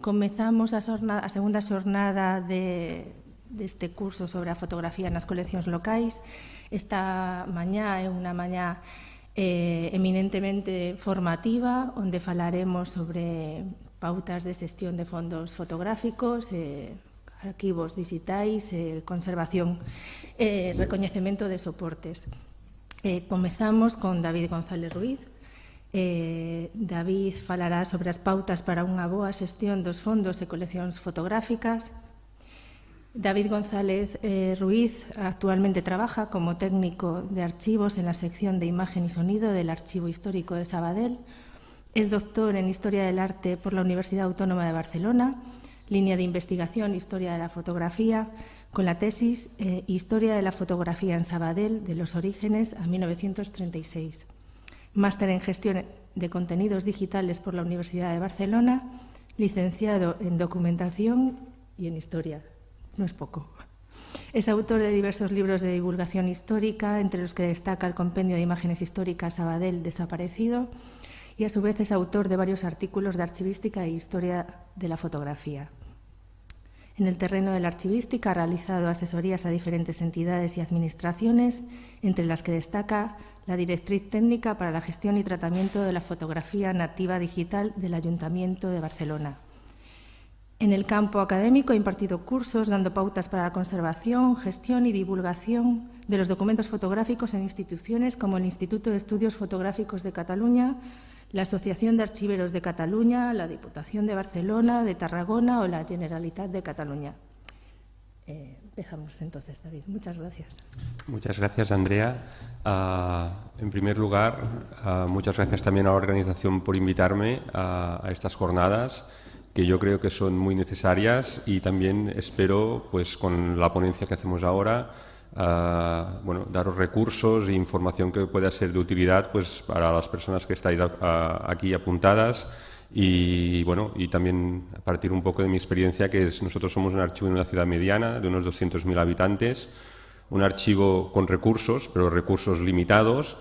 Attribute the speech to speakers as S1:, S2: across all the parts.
S1: Comezamos a segunda xornada deste curso sobre a fotografía nas coleccións locais. Esta mañá é unha mañá eminentemente formativa, onde falaremos sobre pautas de xestión de fondos fotográficos, arquivos digitais, conservación e recoñecemento de soportes. Comezamos con David González Ruiz. David falará sobre as pautas para unha boa xestión dos fondos e coleccións fotográficas. David González Ruiz actualmente trabaja como técnico de archivos en la sección de imagen y sonido del Archivo Histórico de Sabadell. Es doctor en Historia del Arte por la Universidad Autónoma de Barcelona, línea de investigación Historia de la Fotografía, con la tesis Historia de la Fotografía en Sabadell, de los orígenes a 1936. Máster en Gestión de Contenidos Digitales por la Universidad de Barcelona, licenciado en Documentación y en Historia. No es poco. Es autor de diversos libros de divulgación histórica, entre los que destaca el Compendio de Imágenes Históricas Sabadell desaparecido, y a su vez es autor de varios artículos de archivística e historia de la fotografía. En el terreno de la archivística ha realizado asesorías a diferentes entidades y administraciones, entre las que destaca la Directriz Técnica para la Gestión y Tratamiento de la Fotografía Nativa Digital del Ayuntamiento de Barcelona. En el campo académico ha impartido cursos dando pautas para la conservación, gestión y divulgación de los documentos fotográficos en instituciones como el Instituto de Estudios Fotográficos de Cataluña, la Asociación de Archiveros de Cataluña, la Diputación de Barcelona, de Tarragona o la Generalitat de Cataluña. Empezamos entonces, David. Muchas gracias.
S2: Muchas gracias, Andrea. En primer lugar, muchas gracias también a la organización por invitarme a estas jornadas, que yo creo que son muy necesarias, y también espero, pues, con la ponencia que hacemos ahora, daros recursos e información que pueda ser de utilidad, pues, para las personas que estáis aquí apuntadas. Y bueno, y también a partir un poco de mi experiencia, que es, nosotros somos un archivo en una ciudad mediana de unos 200.000 habitantes, un archivo con recursos, pero recursos limitados,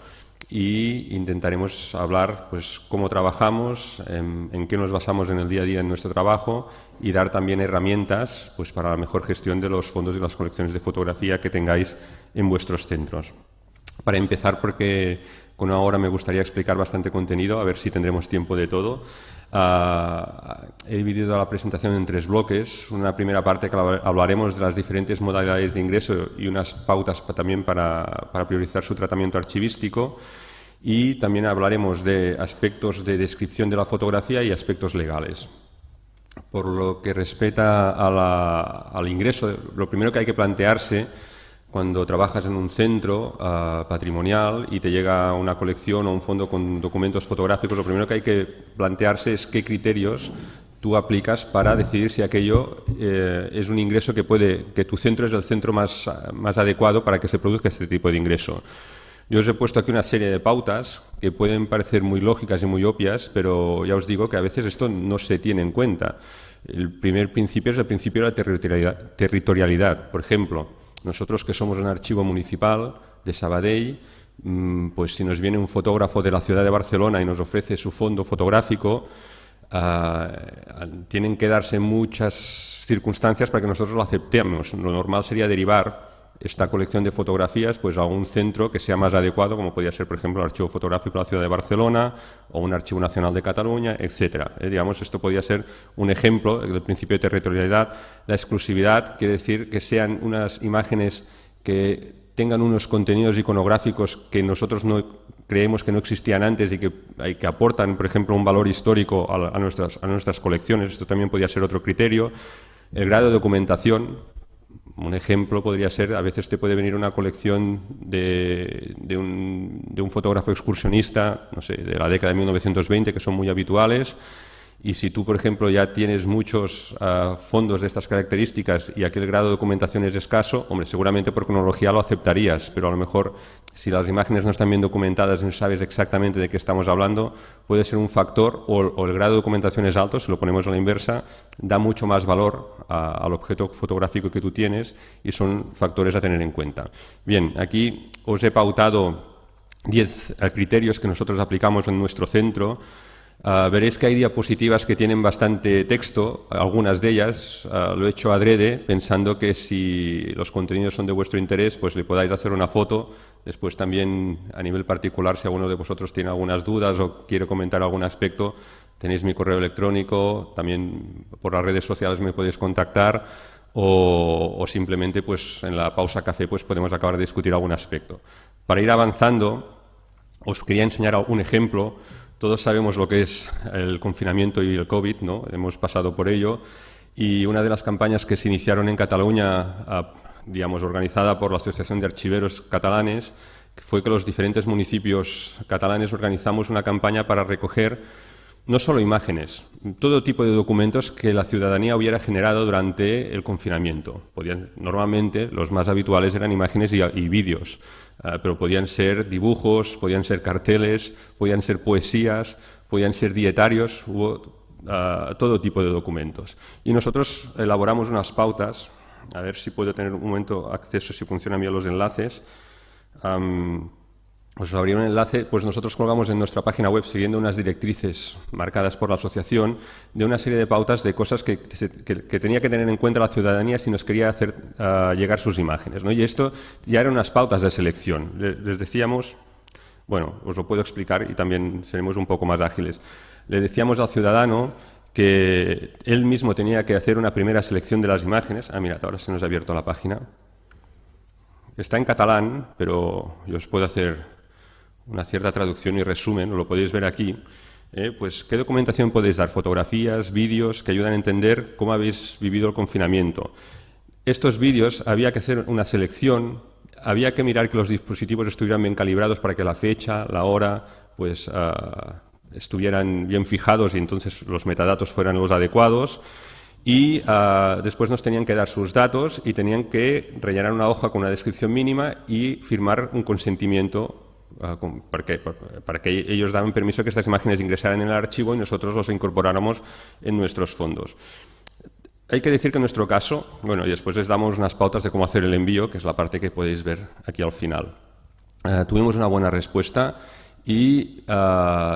S2: y intentaremos hablar, pues, cómo trabajamos, en qué nos basamos en el día a día en nuestro trabajo, y dar también herramientas, pues, para la mejor gestión de los fondos y las colecciones de fotografía que tengáis en vuestros centros. Para empezar, porque con una hora me gustaría explicar bastante contenido, a ver si tendremos tiempo de todo. He dividido la presentación en 3 bloques. Una primera parte que hablaremos de las diferentes modalidades de ingreso y unas pautas también para priorizar su tratamiento archivístico. Y también hablaremos de aspectos de descripción de la fotografía y aspectos legales. Por lo que respecta al ingreso, lo primero que hay que plantearse cuando trabajas en un centro patrimonial y te llega una colección o un fondo con documentos fotográficos, lo primero que hay que plantearse es qué criterios tú aplicas para decidir si aquello es un ingreso que tu centro es el centro más adecuado para que se produzca este tipo de ingreso. Yo os he puesto aquí una serie de pautas que pueden parecer muy lógicas y muy obvias, pero ya os digo que a veces esto no se tiene en cuenta. El primer principio es el principio de la territorialidad. Por ejemplo, nosotros, que somos un archivo municipal de Sabadell, pues si nos viene un fotógrafo de la ciudad de Barcelona y nos ofrece su fondo fotográfico, tienen que darse muchas circunstancias para que nosotros lo aceptemos. Lo normal sería derivar esta colección de fotografías, pues, a un centro que sea más adecuado, como podría ser, por ejemplo, el Archivo Fotográfico de la Ciudad de Barcelona o un Archivo Nacional de Cataluña, etcétera. Digamos, esto podría ser un ejemplo del principio de territorialidad. La exclusividad quiere decir que sean unas imágenes que tengan unos contenidos iconográficos que nosotros no creemos que no existían antes y que aportan, por ejemplo, un valor histórico a nuestras colecciones. Esto también podría ser otro criterio. El grado de documentación. Un ejemplo podría ser, a veces te puede venir una colección de un fotógrafo excursionista, no sé, de la década de 1920, que son muy habituales, y si tú, por ejemplo, ya tienes muchos fondos de estas características y aquel grado de documentación es escaso, hombre, seguramente por cronología lo aceptarías, pero a lo mejor si las imágenes no están bien documentadas y no sabes exactamente de qué estamos hablando, puede ser un factor, o el grado de documentación es alto, si lo ponemos a la inversa, da mucho más valor al objeto fotográfico que tú tienes, y son factores a tener en cuenta. Bien, aquí os he pautado 10 criterios que nosotros aplicamos en nuestro centro. Veréis que hay diapositivas que tienen bastante texto, algunas de ellas lo he hecho adrede, pensando que si los contenidos son de vuestro interés, pues le podáis hacer una foto. Después también, a nivel particular, si alguno de vosotros tiene algunas dudas o quiere comentar algún aspecto, tenéis mi correo electrónico, también por las redes sociales me podéis contactar o simplemente pues, en la pausa café pues, podemos acabar de discutir algún aspecto. Para ir avanzando, os quería enseñar un ejemplo. Todos sabemos lo que es el confinamiento y el COVID, ¿no? Hemos pasado por ello, y una de las campañas que se iniciaron en Cataluña, digamos, organizada por la Asociación de Archiveros Catalanes, fue que los diferentes municipios catalanes organizamos una campaña para recoger no solo imágenes, todo tipo de documentos que la ciudadanía hubiera generado durante el confinamiento. Normalmente los más habituales eran imágenes y vídeos, pero podían ser dibujos, podían ser carteles, podían ser poesías, podían ser dietarios, hubo todo tipo de documentos. Y nosotros elaboramos unas pautas, a ver si puedo tener un momento acceso, si funcionan bien los enlaces. Os abriré un enlace, pues nosotros colgamos en nuestra página web, siguiendo unas directrices marcadas por la asociación, de una serie de pautas de cosas que tenía que tener en cuenta la ciudadanía si nos quería hacer llegar sus imágenes, ¿no? Y esto ya eran unas pautas de selección. Les decíamos, bueno, os lo puedo explicar y también seremos un poco más ágiles. Le decíamos al ciudadano que él mismo tenía que hacer una primera selección de las imágenes. Mirad, ahora se nos ha abierto la página. Está en catalán, pero yo os puedo hacer una cierta traducción y resumen, lo podéis ver aquí. Pues, ¿qué documentación podéis dar? Fotografías, vídeos que ayudan a entender cómo habéis vivido el confinamiento. Estos vídeos había que hacer una selección, había que mirar que los dispositivos estuvieran bien calibrados para que la fecha, la hora, pues estuvieran bien fijados y entonces los metadatos fueran los adecuados. Y después nos tenían que dar sus datos y tenían que rellenar una hoja con una descripción mínima y firmar un consentimiento para que ellos daban permiso que estas imágenes ingresaran en el archivo y nosotros los incorporáramos en nuestros fondos. Hay que decir que en nuestro caso, bueno, y después les damos unas pautas de cómo hacer el envío, que es la parte que podéis ver aquí al final. Tuvimos una buena respuesta y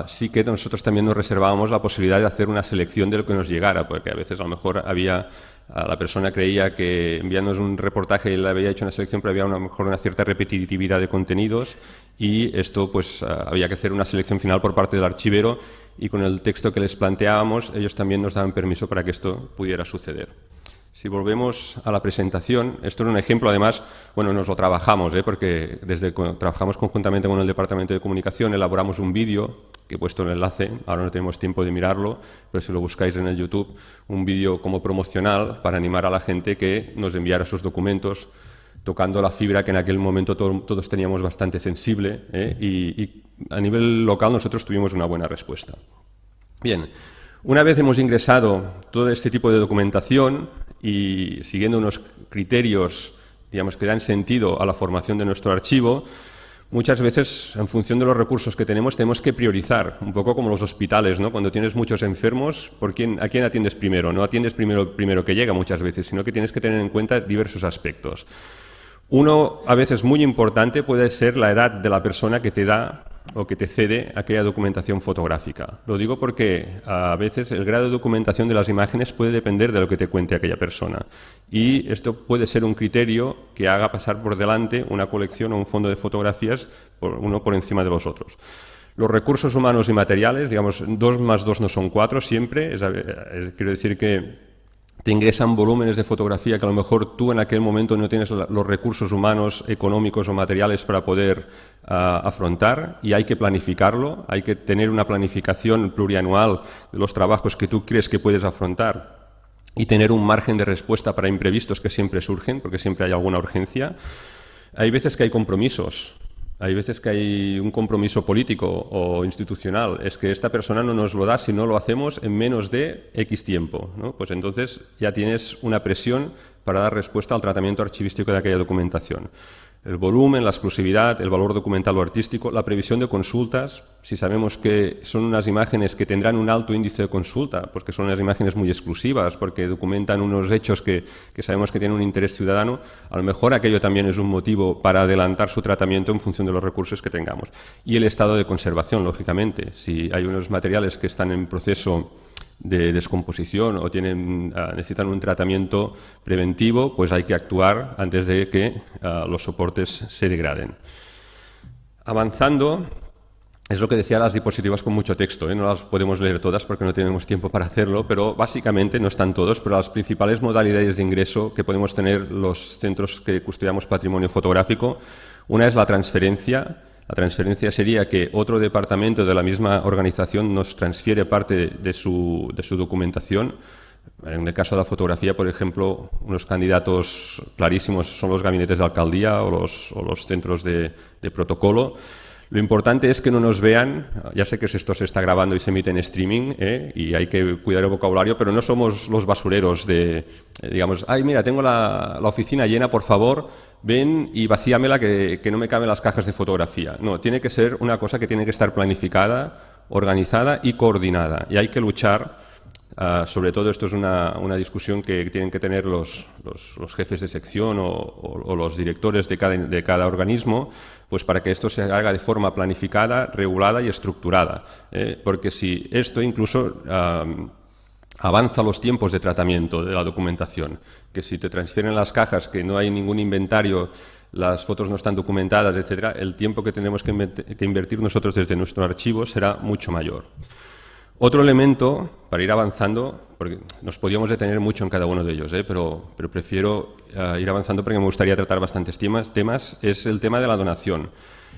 S2: sí que nosotros también nos reservábamos la posibilidad de hacer una selección de lo que nos llegara, porque a veces a lo mejor la persona creía que enviándonos un reportaje le había hecho una selección, pero había a lo mejor una cierta repetitividad de contenidos y esto pues había que hacer una selección final por parte del archivero y con el texto que les planteábamos ellos también nos daban permiso para que esto pudiera suceder. Si volvemos a la presentación, esto es un ejemplo, además, bueno, nos lo trabajamos, porque trabajamos conjuntamente con el Departamento de Comunicación, elaboramos un vídeo, que he puesto el enlace, ahora no tenemos tiempo de mirarlo, pero si lo buscáis en el YouTube, un vídeo como promocional para animar a la gente que nos enviara sus documentos, tocando la fibra que en aquel momento todos teníamos bastante sensible, y a nivel local nosotros tuvimos una buena respuesta. Bien, una vez hemos ingresado todo este tipo de documentación y siguiendo unos criterios, digamos, que dan sentido a la formación de nuestro archivo, muchas veces, en función de los recursos que tenemos que priorizar, un poco como los hospitales, ¿no? Cuando tienes muchos enfermos, ¿a quién atiendes primero? No atiendes primero que llega muchas veces, sino que tienes que tener en cuenta diversos aspectos. Uno, a veces muy importante, puede ser la edad de la persona que te da o que te cede aquella documentación fotográfica. Lo digo porque a veces el grado de documentación de las imágenes puede depender de lo que te cuente aquella persona. Y esto puede ser un criterio que haga pasar por delante una colección o un fondo de fotografías uno por encima de los otros. Los recursos humanos y materiales, digamos, 2 más 2 no son 4 siempre. Quiero decir que te ingresan volúmenes de fotografía que a lo mejor tú en aquel momento no tienes los recursos humanos, económicos o materiales para poder afrontar, y hay que planificarlo, hay que tener una planificación plurianual de los trabajos que tú crees que puedes afrontar y tener un margen de respuesta para imprevistos que siempre surgen, porque siempre hay alguna urgencia. Hay veces que hay compromisos. Hay veces que hay un compromiso político o institucional. Es que esta persona no nos lo da si no lo hacemos en menos de X tiempo, ¿no? Pues entonces ya tienes una presión para dar respuesta al tratamiento archivístico de aquella documentación. El volumen, la exclusividad, el valor documental o artístico, la previsión de consultas. Si sabemos que son unas imágenes que tendrán un alto índice de consulta, porque son unas imágenes muy exclusivas, porque documentan unos hechos que sabemos que tienen un interés ciudadano, a lo mejor aquello también es un motivo para adelantar su tratamiento en función de los recursos que tengamos. Y el estado de conservación, lógicamente. Si hay unos materiales que están en proceso de descomposición o necesitan un tratamiento preventivo, pues hay que actuar antes de que los soportes se degraden. Avanzando, es lo que decía las diapositivas con mucho texto, no las podemos leer todas porque no tenemos tiempo para hacerlo, pero básicamente, no están todos, pero las principales modalidades de ingreso que podemos tener los centros que custodiamos patrimonio fotográfico, una es la transferencia. La transferencia sería que otro departamento de la misma organización nos transfiere parte de su documentación. En el caso de la fotografía, por ejemplo, unos candidatos clarísimos son los gabinetes de alcaldía o los centros de protocolo. Lo importante es que no nos vean, ya sé que esto se está grabando y se emite en streaming, y hay que cuidar el vocabulario, pero no somos los basureros de, digamos, ay, mira, tengo la oficina llena, por favor, ven y vacíamela que no me caben las cajas de fotografía. No, tiene que ser una cosa que tiene que estar planificada, organizada y coordinada, y hay que luchar. Sobre todo esto es una discusión que tienen que tener los jefes de sección o los directores de cada organismo, pues para que esto se haga de forma planificada, regulada y estructurada. Porque si esto incluso avanza los tiempos de tratamiento de la documentación, que si te transfieren las cajas, que no hay ningún inventario, las fotos no están documentadas, etcétera, el tiempo que tenemos que invertir nosotros desde nuestro archivo será mucho mayor. Otro elemento, para ir avanzando, porque nos podíamos detener mucho en cada uno de ellos, pero prefiero ir avanzando porque me gustaría tratar bastantes temas, es el tema de la donación.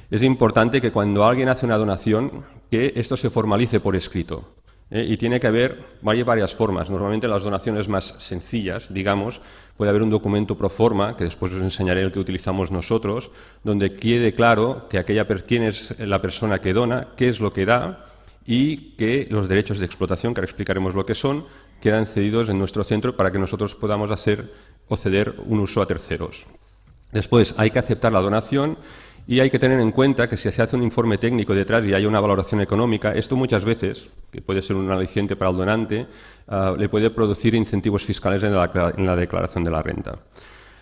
S2: Es importante que cuando alguien hace una donación, que esto se formalice por escrito. Y tiene que haber varias formas. Normalmente las donaciones más sencillas, digamos, puede haber un documento pro forma, que después os enseñaré el que utilizamos nosotros, donde quede claro que quién es la persona que dona, qué es lo que da, y que los derechos de explotación, que ahora explicaremos lo que son, quedan cedidos en nuestro centro para que nosotros podamos hacer o ceder un uso a terceros. Después hay que aceptar la donación y hay que tener en cuenta que si se hace un informe técnico detrás y hay una valoración económica, esto muchas veces, que puede ser un aliciente para el donante, le puede producir incentivos fiscales en la declaración de la renta.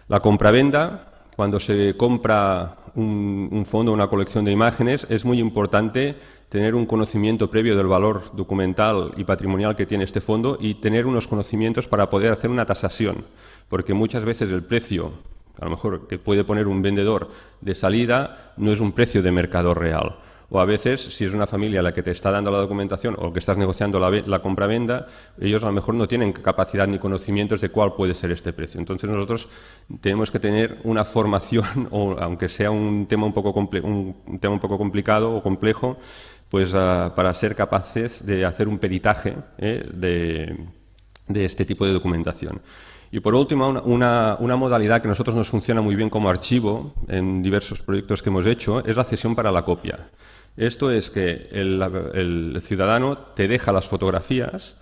S2: La compravenda. Cuando se compra un fondo o una colección de imágenes, es muy importante tener un conocimiento previo del valor documental y patrimonial que tiene este fondo y tener unos conocimientos para poder hacer una tasación, porque muchas veces el precio, a lo mejor que puede poner un vendedor de salida, no es un precio de mercado real. O a veces, si es una familia la que te está dando la documentación o que estás negociando la compra-venda, ellos a lo mejor no tienen capacidad ni conocimientos de cuál puede ser este precio. Entonces nosotros tenemos que tener una formación, o aunque sea un tema un poco complicado o complejo, pues para ser capaces de hacer un peritaje de este tipo de documentación. Y por último, una modalidad que a nosotros nos funciona muy bien como archivo en diversos proyectos que hemos hecho es la cesión para la copia. Esto es que el ciudadano te deja las fotografías,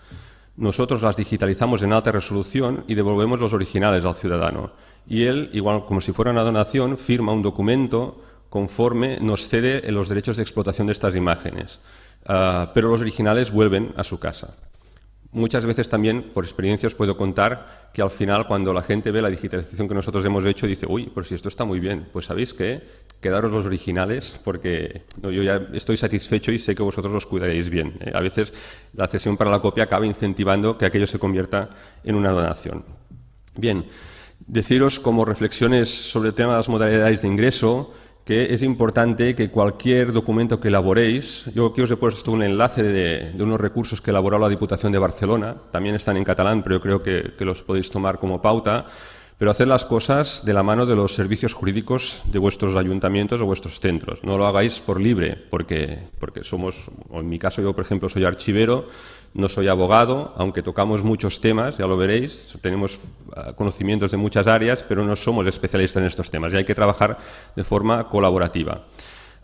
S2: nosotros las digitalizamos en alta resolución y devolvemos los originales al ciudadano. Y él, igual como si fuera una donación, firma un documento conforme nos cede los derechos de explotación de estas imágenes. Pero los originales vuelven a su casa. Muchas veces también, por experiencia, os puedo contar que al final, cuando la gente ve la digitalización que nosotros hemos hecho, dice, uy, pues si esto está muy bien, pues ¿sabéis qué? Quedaros los originales porque yo ya estoy satisfecho y sé que vosotros los cuidaréis bien. A veces la cesión para la copia acaba incentivando que aquello se convierta en una donación. Bien, deciros como reflexiones sobre el tema de las modalidades de ingreso, que es importante que cualquier documento que elaboréis, yo aquí os he puesto un enlace de unos recursos que elaboró la Diputación de Barcelona, también están en catalán, pero yo creo que los podéis tomar como pauta, pero hacer las cosas de la mano de los servicios jurídicos de vuestros ayuntamientos o vuestros centros. No lo hagáis por libre, porque somos, o en mi caso yo por ejemplo soy archivero, no soy abogado, aunque tocamos muchos temas, ya lo veréis, tenemos conocimientos de muchas áreas, pero no somos especialistas en estos temas y hay que trabajar de forma colaborativa.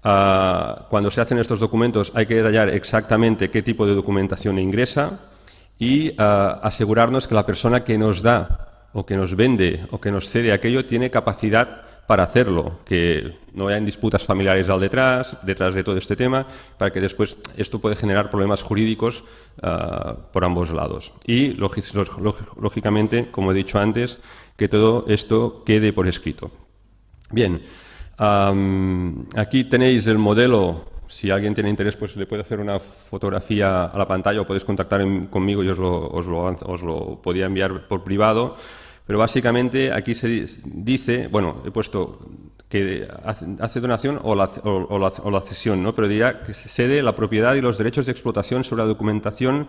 S2: Cuando se hacen estos documentos hay que detallar exactamente qué tipo de documentación ingresa y asegurarnos que la persona que nos da o que nos vende o que nos cede aquello tiene capacidad para hacerlo, que no hayan disputas familiares detrás de todo este tema, para que después esto puede generar problemas jurídicos por ambos lados. Y, lógicamente, como he dicho antes, que todo esto quede por escrito. Bien, aquí tenéis el modelo. Si alguien tiene interés, pues le puede hacer una fotografía a la pantalla o podéis contactar conmigo y os lo podía enviar por privado. Pero básicamente aquí se dice, bueno, he puesto que hace donación o la cesión, ¿no? Pero diría que se cede la propiedad y los derechos de explotación sobre la documentación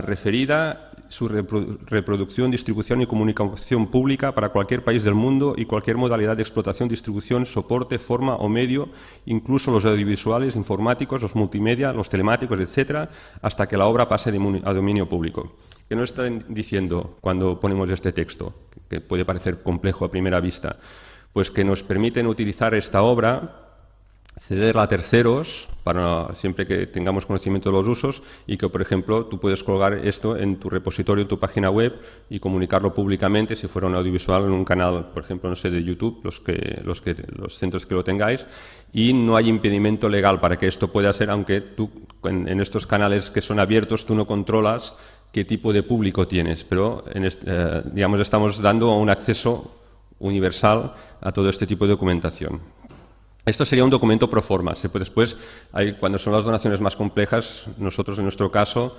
S2: referida, su reproducción, distribución y comunicación pública para cualquier país del mundo y cualquier modalidad de explotación, distribución, soporte, forma o medio, incluso los audiovisuales, informáticos, los multimedia, los telemáticos, etcétera, hasta que la obra pase a dominio público. ¿Qué nos están diciendo cuando ponemos este texto? Que puede parecer complejo a primera vista. Pues que nos permiten utilizar esta obra, cederla a terceros, para siempre que tengamos conocimiento de los usos, y que, por ejemplo, tú puedes colgar esto en tu repositorio, en tu página web, y comunicarlo públicamente, si fuera un audiovisual, en un canal, por ejemplo, no sé, de YouTube, los centros que lo tengáis, y no hay impedimento legal para que esto pueda ser, aunque tú, en estos canales que son abiertos, tú no controlas qué tipo de público tienes, pero digamos, estamos dando un acceso universal a todo este tipo de documentación. Esto sería un documento pro forma. Después, cuando son las donaciones más complejas, nosotros en nuestro caso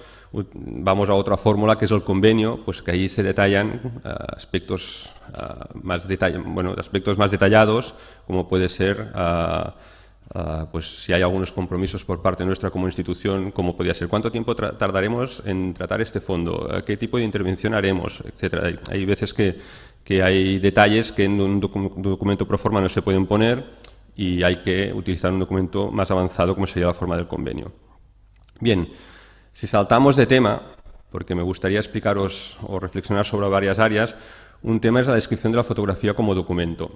S2: vamos a otra fórmula que es el convenio, pues que ahí se detallan aspectos más detallados, como puede ser pues si hay algunos compromisos por parte nuestra como institución, como podría ser cuánto tiempo tardaremos en tratar este fondo, qué tipo de intervención haremos, etcétera. Hay veces que hay detalles que en un documento pro forma no se pueden poner y hay que utilizar un documento más avanzado como sería la forma del convenio. Bien, si saltamos de tema, porque me gustaría explicaros o reflexionar sobre varias áreas, un tema es la descripción de la fotografía como documento.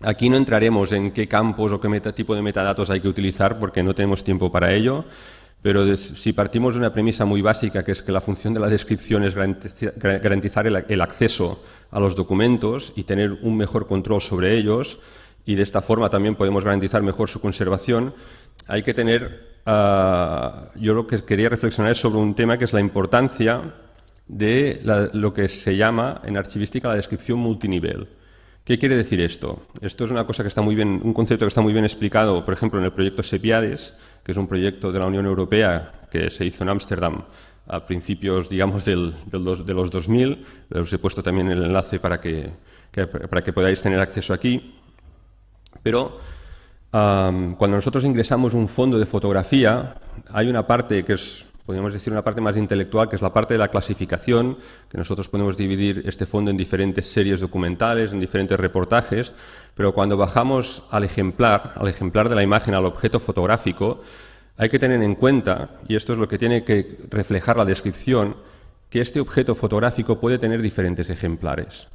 S2: Aquí no entraremos en qué campos o qué tipo de metadatos hay que utilizar porque no tenemos tiempo para ello, pero si partimos de una premisa muy básica, que es que la función de la descripción es garantizar el acceso a los documentos y tener un mejor control sobre ellos, y de esta forma también podemos garantizar mejor su conservación, hay que tener, yo lo que quería reflexionar es sobre un tema que es la importancia de lo que se llama en archivística la descripción multinivel. ¿Qué quiere decir esto? Esto es una cosa que está muy bien, un concepto que está muy bien explicado, por ejemplo, en el proyecto SEPIADES, que es un proyecto de la Unión Europea que se hizo en Ámsterdam a principios, digamos, de los 2000. Os he puesto también el enlace para que podáis tener acceso aquí. Pero cuando nosotros ingresamos un fondo de fotografía, hay una parte que es, podríamos decir, una parte más intelectual, que es la parte de la clasificación, que nosotros podemos dividir este fondo en diferentes series documentales, en diferentes reportajes, pero cuando bajamos al ejemplar de la imagen, al objeto fotográfico, hay que tener en cuenta, y esto es lo que tiene que reflejar la descripción, que este objeto fotográfico puede tener diferentes ejemplares.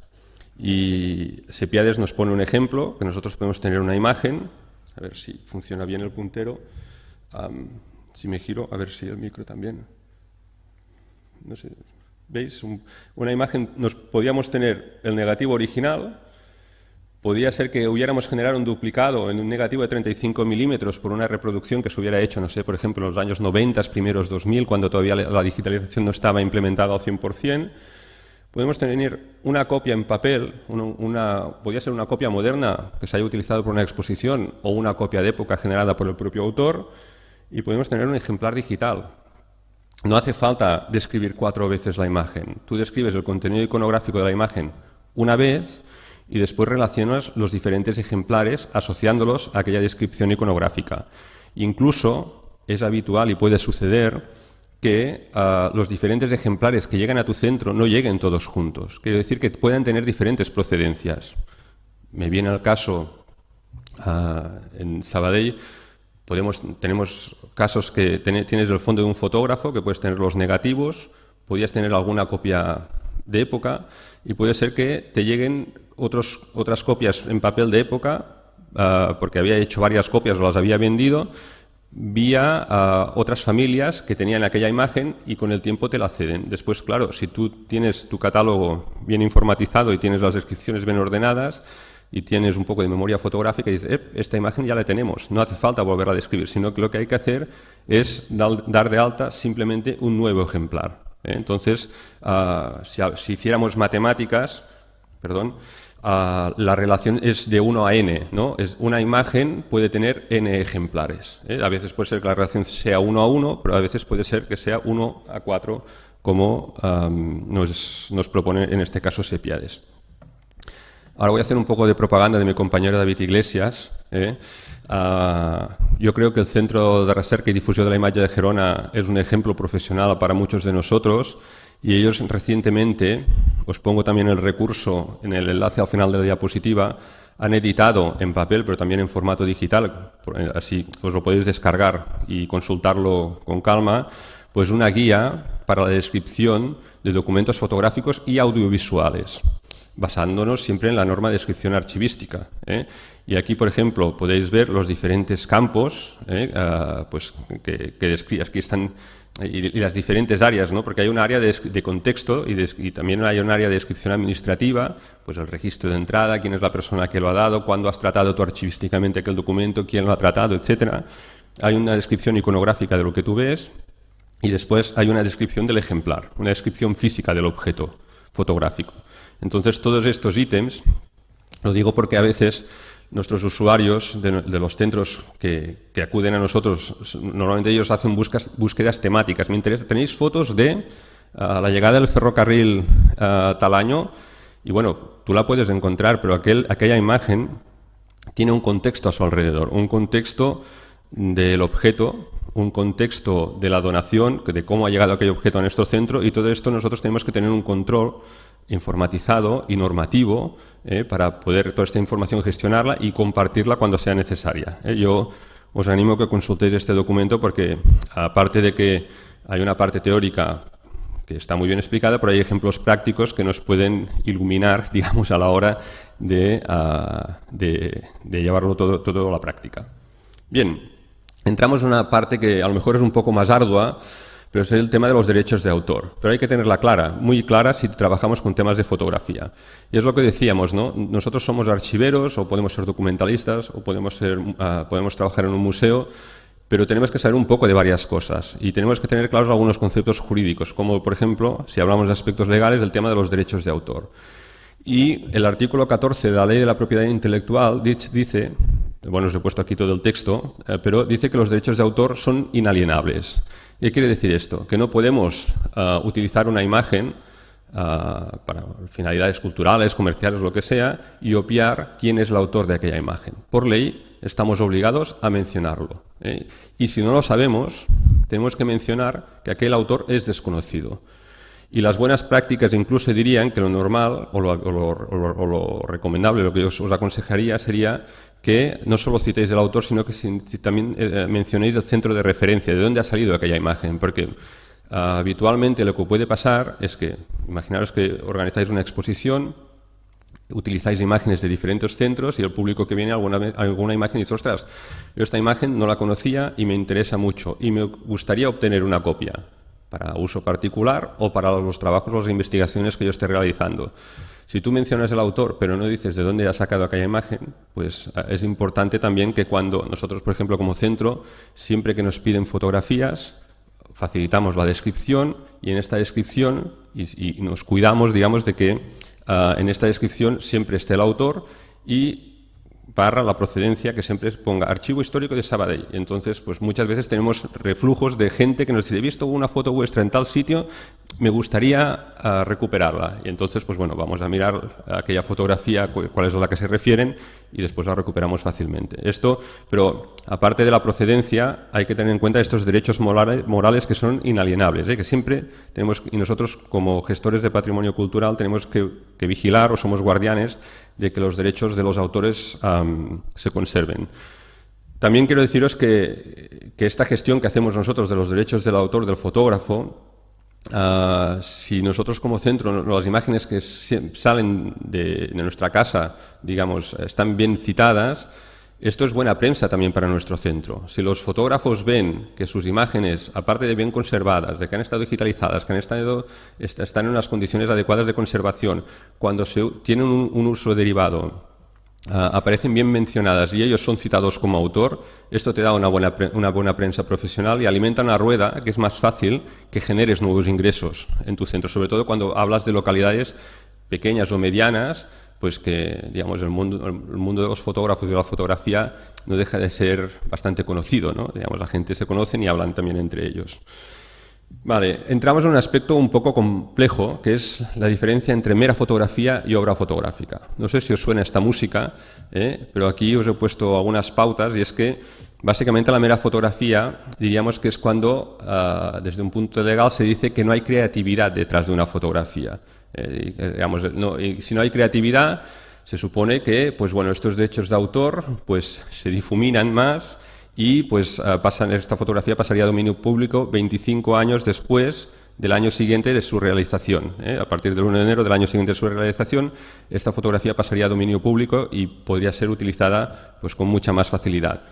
S2: Y SEPIADES nos pone un ejemplo, que nosotros podemos tener una imagen, a ver si funciona bien el puntero, si me giro, a ver si el micro también. No sé, ¿veis? Una imagen, podíamos tener el negativo original, podía ser que hubiéramos generado un duplicado en un negativo de 35 milímetros por una reproducción que se hubiera hecho, no sé, por ejemplo, en los años 90, primeros 2000, cuando todavía la digitalización no estaba implementada al 100%. Podemos tener una copia en papel, podría ser una copia moderna que se haya utilizado por una exposición o una copia de época generada por el propio autor, y podemos tener un ejemplar digital. No hace falta describir 4 veces la imagen. Tú describes el contenido iconográfico de la imagen una vez y después relacionas los diferentes ejemplares asociándolos a aquella descripción iconográfica. Incluso es habitual y puede suceder que los diferentes ejemplares que llegan a tu centro no lleguen todos juntos. Quiere decir que puedan tener diferentes procedencias. Me viene al caso en Sabadell. Tenemos casos que tienes el fondo de un fotógrafo, que puedes tener los negativos, podías tener alguna copia de época y puede ser que te lleguen otras copias en papel de época, porque había hecho varias copias o las había vendido, vía otras familias que tenían aquella imagen y con el tiempo te la ceden. Después, claro, si tú tienes tu catálogo bien informatizado y tienes las descripciones bien ordenadas, y tienes un poco de memoria fotográfica y dices, esta imagen ya la tenemos, no hace falta volverla a describir, sino que lo que hay que hacer es dar de alta simplemente un nuevo ejemplar. Entonces, si hiciéramos matemáticas, la relación es de 1 a n, ¿no? Una imagen puede tener n ejemplares. A veces puede ser que la relación sea 1 a 1, pero a veces puede ser que sea 1 a 4, como nos propone en este caso Sepiades. Ahora voy a hacer un poco de propaganda de mi compañero David Iglesias. Yo creo que el Centro de Recerca y Difusión de la Imatge de Gerona es un ejemplo profesional para muchos de nosotros, y ellos recientemente, os pongo también el recurso en el enlace al final de la diapositiva, han editado en papel, pero también en formato digital, así os lo podéis descargar y consultarlo con calma, pues una guía para la descripción de documentos fotográficos y audiovisuales, basándonos siempre en la norma de descripción archivística. Y aquí, por ejemplo, podéis ver los diferentes campos pues que aquí están, y las diferentes áreas, ¿no? Porque hay un área de contexto y también hay un área de descripción administrativa, pues el registro de entrada, quién es la persona que lo ha dado, cuándo has tratado tú archivísticamente aquel documento, quién lo ha tratado, etcétera. Hay una descripción iconográfica de lo que tú ves y después hay una descripción del ejemplar, una descripción física del objeto fotográfico. Entonces, todos estos ítems, lo digo porque a veces nuestros usuarios de los centros que acuden a nosotros, normalmente ellos hacen búsquedas temáticas. Me interesa, tenéis fotos de la llegada del ferrocarril tal año, y bueno, tú la puedes encontrar, pero aquella imagen tiene un contexto a su alrededor, un contexto del objeto, un contexto de la donación, de cómo ha llegado aquel objeto a nuestro centro, y todo esto nosotros tenemos que tener un control informatizado y normativo para poder toda esta información gestionarla y compartirla cuando sea necesaria. Yo os animo a que consultéis este documento porque, aparte de que hay una parte teórica que está muy bien explicada, pero hay ejemplos prácticos que nos pueden iluminar, digamos, a la hora de llevarlo todo a la práctica. Bien, entramos en una parte que a lo mejor es un poco más ardua, pero es el tema de los derechos de autor. Pero hay que tenerla clara, muy clara, si trabajamos con temas de fotografía. Y es lo que decíamos, ¿no? Nosotros somos archiveros, o podemos ser documentalistas, o podemos trabajar en un museo, pero tenemos que saber un poco de varias cosas. Y tenemos que tener claros algunos conceptos jurídicos, como, por ejemplo, si hablamos de aspectos legales, del tema de los derechos de autor. Y el artículo 14 de la Ley de la Propiedad Intelectual dice, bueno, os he puesto aquí todo el texto, pero dice que los derechos de autor son inalienables. ¿Qué quiere decir esto? Que no podemos utilizar una imagen para finalidades culturales, comerciales, lo que sea, y obviar quién es el autor de aquella imagen. Por ley estamos obligados a mencionarlo. Y si no lo sabemos, tenemos que mencionar que aquel autor es desconocido. Y las buenas prácticas incluso dirían que lo normal o lo recomendable, lo que yo os aconsejaría sería que no solo citéis el autor, sino que también mencionéis el centro de referencia, de dónde ha salido aquella imagen, porque habitualmente lo que puede pasar es que, imaginaros que organizáis una exposición, utilizáis imágenes de diferentes centros y el público que viene alguna imagen dice, ostras, yo esta imagen no la conocía y me interesa mucho y me gustaría obtener una copia para uso particular o para los trabajos o las investigaciones que yo esté realizando. Si tú mencionas el autor, pero no dices de dónde has sacado aquella imagen, pues es importante también que cuando nosotros, por ejemplo, como centro, siempre que nos piden fotografías, facilitamos la descripción y en esta descripción, y nos cuidamos, digamos, de que en esta descripción siempre esté el autor y barra la procedencia, que siempre ponga archivo histórico de Sabadell. Y entonces, pues muchas veces tenemos reflujos de gente que nos dice, he visto una foto vuestra en tal sitio, me gustaría recuperarla. Y entonces, pues bueno, vamos a mirar aquella fotografía, cuál es a la que se refieren, y después la recuperamos fácilmente. Pero aparte de la procedencia, hay que tener en cuenta estos derechos morales que son inalienables, que siempre tenemos, y nosotros como gestores de patrimonio cultural tenemos que vigilar, o somos guardianes de que los derechos de los autores se conserven. También quiero deciros que esta gestión que hacemos nosotros de los derechos del autor, del fotógrafo, si nosotros como centro, las imágenes que salen de nuestra casa, digamos, están bien citadas, esto es buena prensa también para nuestro centro. Si los fotógrafos ven que sus imágenes, aparte de bien conservadas, de que han estado digitalizadas, que están en unas condiciones adecuadas de conservación, cuando se tienen un uso derivado aparecen bien mencionadas y ellos son citados como autor, esto te da una buena prensa profesional y alimenta una rueda que es más fácil que generes nuevos ingresos en tu centro, sobre todo cuando hablas de localidades pequeñas o medianas, pues que, digamos, el mundo de los fotógrafos y de la fotografía no deja de ser bastante conocido, ¿no? Digamos, la gente se conocen y hablan también entre ellos. Vale, entramos en un aspecto un poco complejo, que es la diferencia entre mera fotografía y obra fotográfica. No sé si os suena esta música, pero aquí os he puesto algunas pautas, y es que básicamente la mera fotografía diríamos que es cuando, desde un punto legal, se dice que no hay creatividad detrás de una fotografía. Y si no hay creatividad, se supone que, pues bueno, estos derechos de autor pues se difuminan más y pues esta fotografía pasaría a dominio público 25 años después del año siguiente de su realización. A partir del 1 de enero del año siguiente de su realización, esta fotografía pasaría a dominio público y podría ser utilizada pues con mucha más facilidad.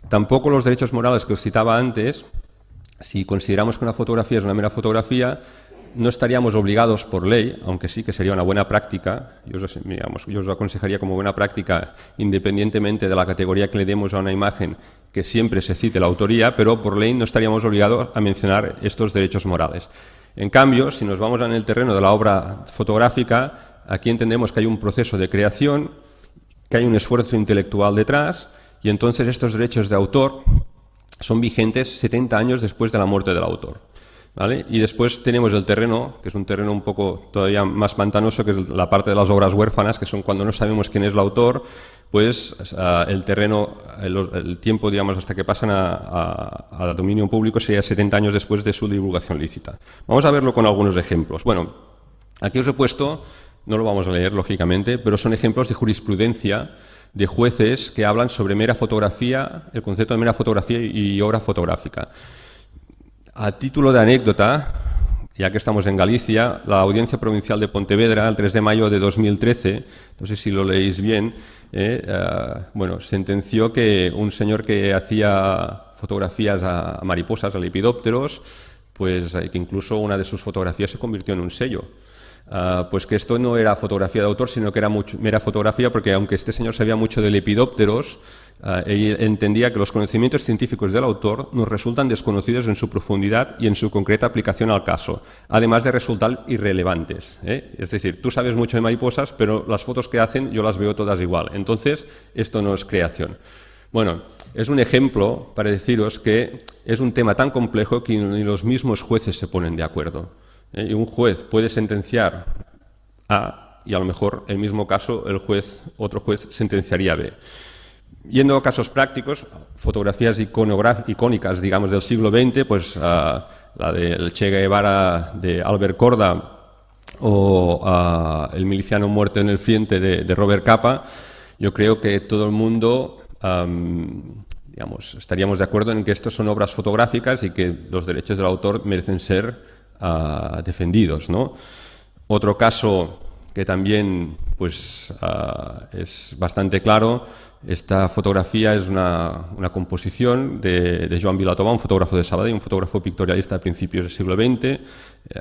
S2: Tampoco los derechos morales que os citaba antes, si consideramos que una fotografía es una mera fotografía, no estaríamos obligados por ley, aunque sí que sería una buena práctica, yo os aconsejaría como buena práctica, independientemente de la categoría que le demos a una imagen, que siempre se cite la autoría, pero por ley no estaríamos obligados a mencionar estos derechos morales. En cambio, si nos vamos en el terreno de la obra fotográfica, aquí entendemos que hay un proceso de creación, que hay un esfuerzo intelectual detrás, y entonces estos derechos de autor son vigentes 70 años después de la muerte del autor. ¿Vale? Y después tenemos el terreno, que es un terreno un poco todavía más pantanoso, que es la parte de las obras huérfanas, que son cuando no sabemos quién es el autor, pues el terreno, el tiempo, digamos, hasta que pasan a dominio público sería 70 años después de su divulgación lícita. Vamos a verlo con algunos ejemplos. Bueno, aquí os he puesto, no lo vamos a leer, lógicamente, pero son ejemplos de jurisprudencia de jueces que hablan sobre mera fotografía, el concepto de mera fotografía y obra fotográfica. A título de anécdota, ya que estamos en Galicia, la Audiencia Provincial de Pontevedra, el 3 de mayo de 2013, no sé si lo leéis bien, sentenció que un señor que hacía fotografías a mariposas, a lepidópteros, pues que incluso una de sus fotografías se convirtió en un sello. Pues que esto no era fotografía de autor, sino que era mera fotografía, porque aunque este señor sabía mucho de lepidópteros, él entendía que los conocimientos científicos del autor nos resultan desconocidos en su profundidad y en su concreta aplicación al caso, además de resultar irrelevantes. Es decir, tú sabes mucho de mariposas, pero las fotos que hacen yo las veo todas igual. Entonces, esto no es creación. Bueno, es un ejemplo para deciros que es un tema tan complejo que ni los mismos jueces se ponen de acuerdo. Y un juez puede sentenciar A y a lo mejor el mismo caso otro juez sentenciaría B. Yendo a casos prácticos, fotografías icónicas, digamos, del siglo XX, pues la del Che Guevara de Albert Korda o el miliciano muerto en el Friente de Robert Capa, yo creo que todo el mundo estaríamos de acuerdo en que estos son obras fotográficas y que los derechos del autor merecen ser defendidos, ¿no? Otro caso que también pues, es bastante claro, esta fotografía es una composición de Joan Vilatobà, un fotógrafo de Sabadell, un fotógrafo pictorialista a principios del siglo XX.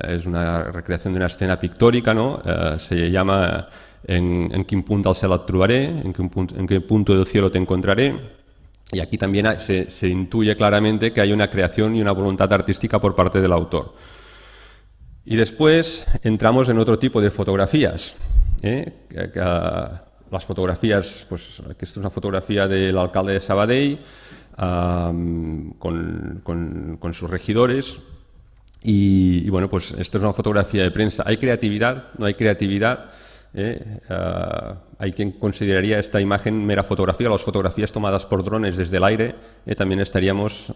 S2: Es una recreación de una escena pictórica, ¿no? Se llama En quin punt del cel et trobaré, en qué punto del cielo te encontraré. Y aquí también se intuye claramente que hay una creación y una voluntad artística por parte del autor. Y después entramos en otro tipo de fotografías. Las fotografías, pues que esto es una fotografía del alcalde de Sabadell con sus regidores y bueno, pues esto es una fotografía de prensa. ¿Hay creatividad? ¿No hay creatividad? Hay quien consideraría esta imagen mera fotografía. Las fotografías tomadas por drones desde el aire también estaríamos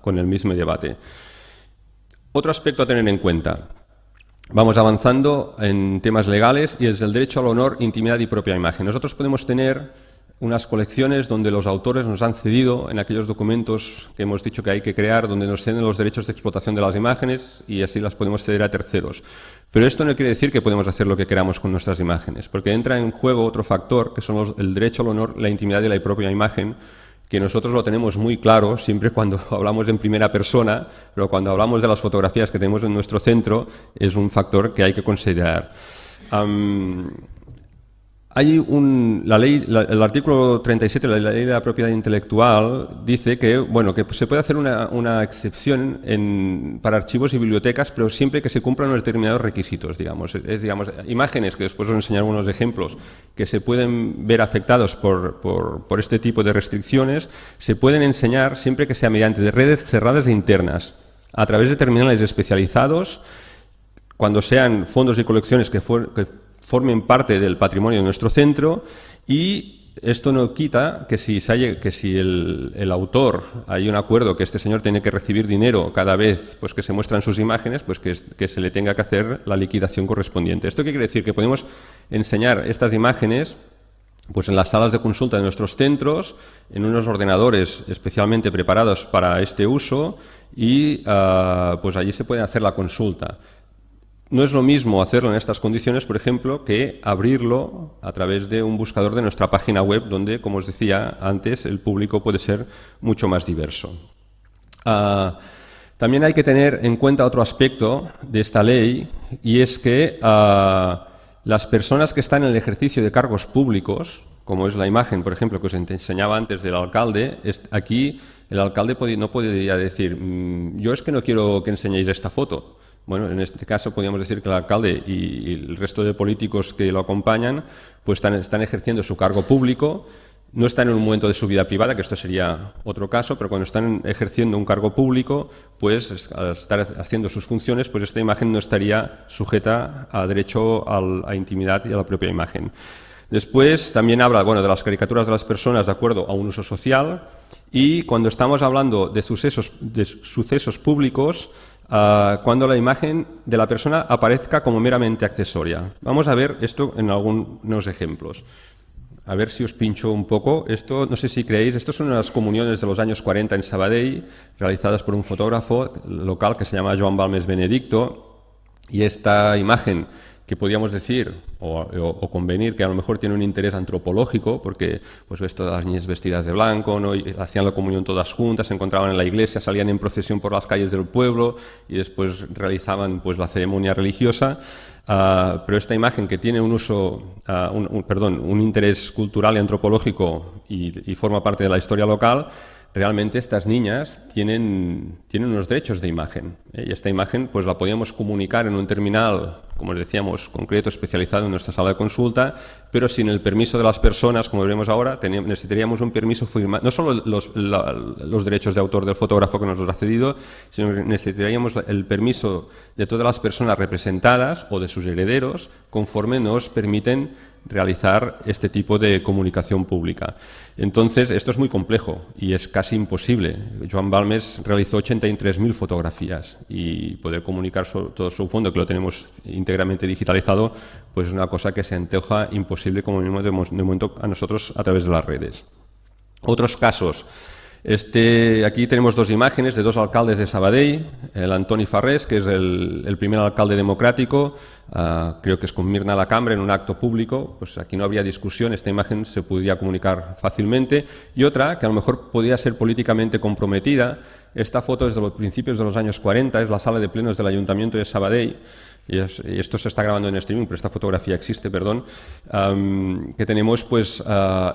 S2: con el mismo debate. Otro aspecto a tener en cuenta. Vamos avanzando en temas legales y es el derecho al honor, intimidad y propia imagen. Nosotros podemos tener unas colecciones donde los autores nos han cedido en aquellos documentos que hemos dicho que hay que crear, donde nos ceden los derechos de explotación de las imágenes y así las podemos ceder a terceros. Pero esto no quiere decir que podemos hacer lo que queramos con nuestras imágenes, porque entra en juego otro factor, que son el derecho al honor, la intimidad y la propia imagen, que nosotros lo tenemos muy claro siempre cuando hablamos en primera persona, pero cuando hablamos de las fotografías que tenemos en nuestro centro es un factor que hay que considerar. Hay el artículo 37 de la Ley de la Propiedad Intelectual dice que, bueno, que se puede hacer una excepción para archivos y bibliotecas, pero siempre que se cumplan unos determinados requisitos, digamos. Imágenes, que después os enseñaré algunos ejemplos, que se pueden ver afectados por este tipo de restricciones, se pueden enseñar siempre que sea mediante de redes cerradas e internas, a través de terminales especializados, cuando sean fondos y colecciones que formen parte del patrimonio de nuestro centro, y esto no quita que si el autor, hay un acuerdo que este señor tiene que recibir dinero cada vez pues, que se muestran sus imágenes, pues que se le tenga que hacer la liquidación correspondiente. ¿Esto qué quiere decir? Que podemos enseñar estas imágenes pues, en las salas de consulta de nuestros centros, en unos ordenadores especialmente preparados para este uso, y pues allí se puede hacer la consulta. No es lo mismo hacerlo en estas condiciones, por ejemplo, que abrirlo a través de un buscador de nuestra página web, donde, como os decía antes, el público puede ser mucho más diverso. También hay que tener en cuenta otro aspecto de esta ley, y es que las personas que están en el ejercicio de cargos públicos, como es la imagen, por ejemplo, que os enseñaba antes del alcalde, aquí el alcalde no podría decir, yo es que no quiero que enseñéis esta foto. Bueno, en este caso podríamos decir que el alcalde y el resto de políticos que lo acompañan pues están ejerciendo su cargo público, no están en un momento de su vida privada, que esto sería otro caso, pero cuando están ejerciendo un cargo público, pues al estar haciendo sus funciones, pues esta imagen no estaría sujeta a derecho a intimidad y a la propia imagen. Después también habla de las caricaturas de las personas de acuerdo a un uso social, y cuando estamos hablando de sucesos públicos, cuando la imagen de la persona aparezca como meramente accesoria. Vamos a ver esto en algunos ejemplos. A ver si os pincho un poco. Esto, no sé si creéis, estas son unas comuniones de los años 40 en Sabadell, realizadas por un fotógrafo local que se llama Joan Balmes Benedicto, y esta imagen, que podríamos decir o convenir que a lo mejor tiene un interés antropológico, porque pues ves todas las niñas vestidas de blanco, ¿no? Y hacían la comunión todas juntas, se encontraban en la iglesia, salían en procesión por las calles del pueblo y después realizaban pues la ceremonia religiosa. Pero esta imagen, que tiene un interés cultural y antropológico y forma parte de la historia local, realmente estas niñas tienen unos derechos de imagen, y esta imagen pues la podíamos comunicar en un terminal, como les decíamos, concreto, especializado en nuestra sala de consulta, pero sin el permiso de las personas, como veremos ahora. Necesitaríamos un permiso firmado, no solo los derechos de autor del fotógrafo que nos los ha cedido, sino que necesitaríamos el permiso de todas las personas representadas o de sus herederos, conforme nos permiten realizar este tipo de comunicación pública. Entonces, esto es muy complejo y es casi imposible. Joan Balmes realizó 83.000 fotografías, y poder comunicar todo su fondo, que lo tenemos íntegramente digitalizado, pues es una cosa que se antoja imposible, como mínimo de momento, a nosotros a través de las redes. Otros casos. Aquí tenemos dos imágenes de dos alcaldes de Sabadell, el Antoni Farrés, que es el primer alcalde democrático, creo que es con Mirna Lacambra, en un acto público. Pues aquí no habría discusión, esta imagen se podría comunicar fácilmente. Y otra, que a lo mejor podría ser políticamente comprometida, esta foto es de los principios de los años 40, es la sala de plenos del Ayuntamiento de Sabadell, y esto se está grabando en streaming, pero esta fotografía existe, perdón, que tenemos pues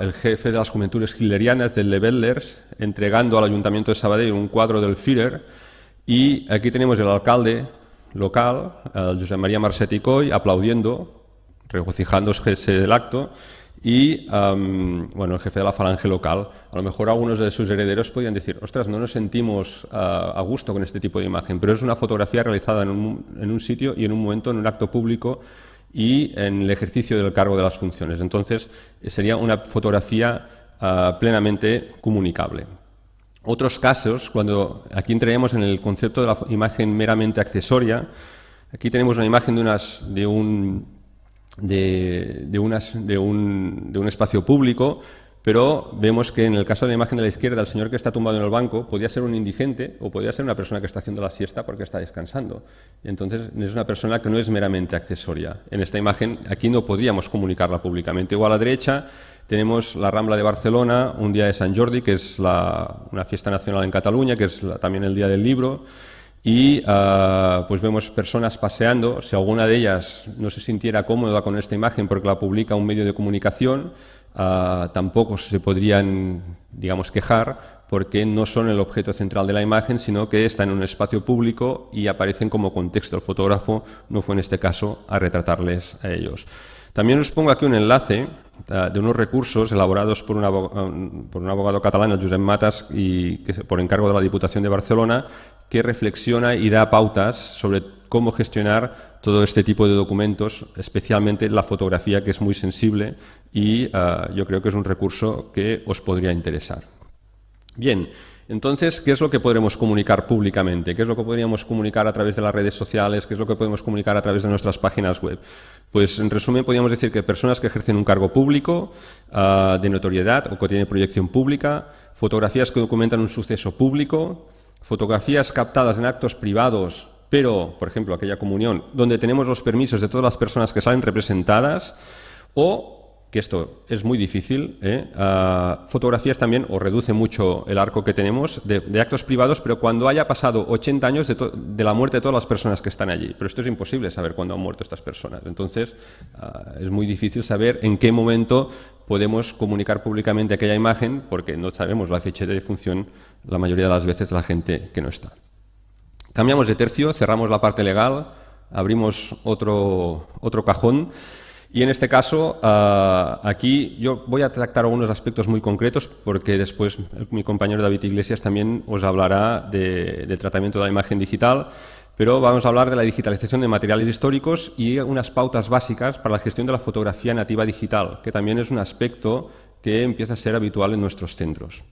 S2: el jefe de las Juventudes Hitlerianas del Lebedlers entregando al Ayuntamiento de Sabadell un cuadro del Führer, y aquí tenemos el alcalde local, Josep María Marcet i Coll, aplaudiendo, regocijándose del acto, y el jefe de la falange local. A lo mejor algunos de sus herederos podían decir, ostras, no nos sentimos a gusto con este tipo de imagen, pero es una fotografía realizada en un sitio y en un momento, en un acto público y en el ejercicio del cargo de las funciones. Entonces, sería una fotografía plenamente comunicable. Otros casos, cuando aquí entraríamos en el concepto de la imagen meramente accesoria, aquí tenemos una imagen de un espacio público, pero vemos que en el caso de la imagen de la izquierda, el señor que está tumbado en el banco podría ser un indigente o podría ser una persona que está haciendo la siesta porque está descansando. Entonces, es una persona que no es meramente accesoria. En esta imagen, aquí no podríamos comunicarla públicamente. Igual a la derecha tenemos la Rambla de Barcelona, un día de Sant Jordi, que es una fiesta nacional en Cataluña, que es también el Día del Libro. y pues vemos personas paseando. Si alguna de ellas no se sintiera cómoda con esta imagen porque la publica un medio de comunicación, tampoco se podrían, digamos, quejar, porque no son el objeto central de la imagen, sino que están en un espacio público y aparecen como contexto. El fotógrafo no fue en este caso a retratarles a ellos. También os pongo aquí un enlace de unos recursos elaborados por un abogado catalán, el Josep Matas, y que por encargo de la Diputación de Barcelona, que reflexiona y da pautas sobre cómo gestionar todo este tipo de documentos, especialmente la fotografía, que es muy sensible, y yo creo que es un recurso que os podría interesar. Bien, entonces, ¿qué es lo que podremos comunicar públicamente? ¿Qué es lo que podríamos comunicar a través de las redes sociales? ¿Qué es lo que podemos comunicar a través de nuestras páginas web? Pues, en resumen, podríamos decir que personas que ejercen un cargo público de notoriedad o que tienen proyección pública, fotografías que documentan un suceso público, fotografías captadas en actos privados, pero, por ejemplo, aquella comunión, donde tenemos los permisos de todas las personas que salen representadas, o, que esto es muy difícil, fotografías también, o reduce mucho el arco que tenemos, de actos privados, pero cuando haya pasado 80 años de la muerte de todas las personas que están allí. Pero esto es imposible saber cuándo han muerto estas personas. Entonces, es muy difícil saber en qué momento podemos comunicar públicamente aquella imagen, porque no sabemos la fecha de defunción la mayoría de las veces de la gente que no está. Cambiamos de tercio, cerramos la parte legal, abrimos otro cajón. Y en este caso, aquí yo voy a tratar algunos aspectos muy concretos, porque después mi compañero David Iglesias también os hablará del tratamiento de la imagen digital, pero vamos a hablar de la digitalización de materiales históricos y unas pautas básicas para la gestión de la fotografía nativa digital, que también es un aspecto que empieza a ser habitual en nuestros centros.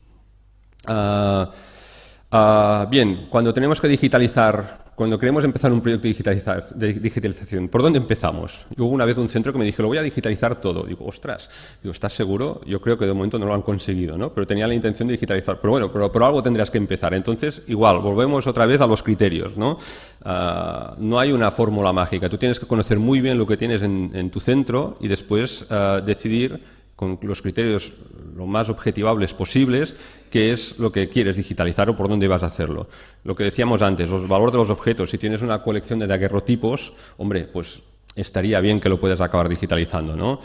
S2: Bien, cuando tenemos que digitalizar, cuando queremos empezar un proyecto de digitalización, ¿por dónde empezamos? Hubo una vez un centro que me dijo, lo voy a digitalizar todo. Digo, ostras, ¿estás seguro? Yo creo que de momento no lo han conseguido, ¿no? Pero tenía la intención de digitalizar. Pero bueno, pero algo tendrás que empezar. Entonces, igual, volvemos otra vez a los criterios, ¿no? No hay una fórmula mágica. Tú tienes que conocer muy bien lo que tienes en tu centro y después decidir con los criterios lo más objetivables posibles qué es lo que quieres digitalizar o por dónde vas a hacerlo. Lo que decíamos antes, los valores de los objetos. Si tienes una colección de daguerrotipos, hombre, pues estaría bien que lo puedas acabar digitalizando, ¿no?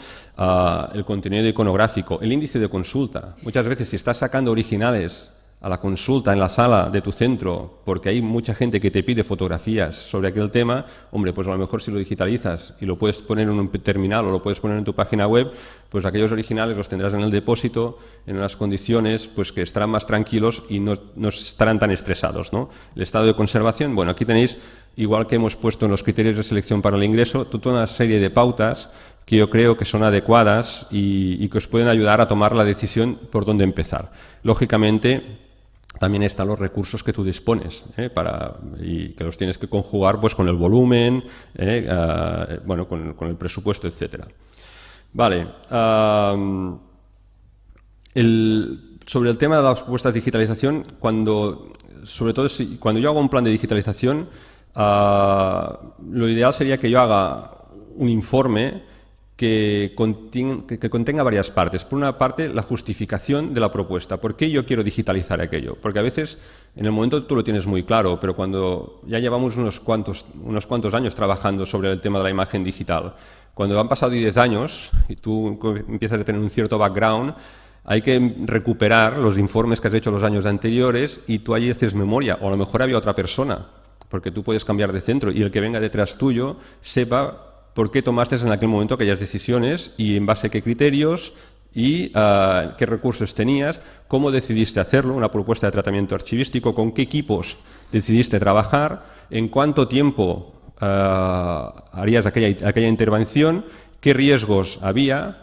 S2: El contenido iconográfico, el índice de consulta. Muchas veces, si estás sacando originales a la consulta en la sala de tu centro, porque hay mucha gente que te pide fotografías sobre aquel tema, hombre, pues a lo mejor si lo digitalizas y lo puedes poner en un terminal o lo puedes poner en tu página web, pues aquellos originales los tendrás en el depósito en unas condiciones pues que estarán más tranquilos y no estarán tan estresados, ¿no? El estado de conservación, bueno, aquí tenéis, igual que hemos puesto en los criterios de selección para el ingreso, toda una serie de pautas que yo creo que son adecuadas y que os pueden ayudar a tomar la decisión por dónde empezar. Lógicamente, también están los recursos que tú dispones y que los tienes que conjugar pues con el volumen, bueno, con el presupuesto, etcétera. Vale. Sobre el tema de las propuestas de digitalización, sobre todo cuando yo hago un plan de digitalización, lo ideal sería que yo haga un informe que contenga varias partes. Por una parte, la justificación de la propuesta. ¿Por qué yo quiero digitalizar aquello? Porque a veces, en el momento tú lo tienes muy claro, pero cuando ya llevamos unos cuantos años trabajando sobre el tema de la imagen digital, cuando han pasado 10 años y tú empiezas a tener un cierto background, hay que recuperar los informes que has hecho los años anteriores y tú allí haces memoria. O a lo mejor había otra persona, porque tú puedes cambiar de centro y el que venga detrás tuyo sepa por qué tomaste en aquel momento aquellas decisiones y en base a qué criterios y qué recursos tenías, cómo decidiste hacerlo, una propuesta de tratamiento archivístico, con qué equipos decidiste trabajar, en cuánto tiempo harías aquella intervención, qué riesgos había,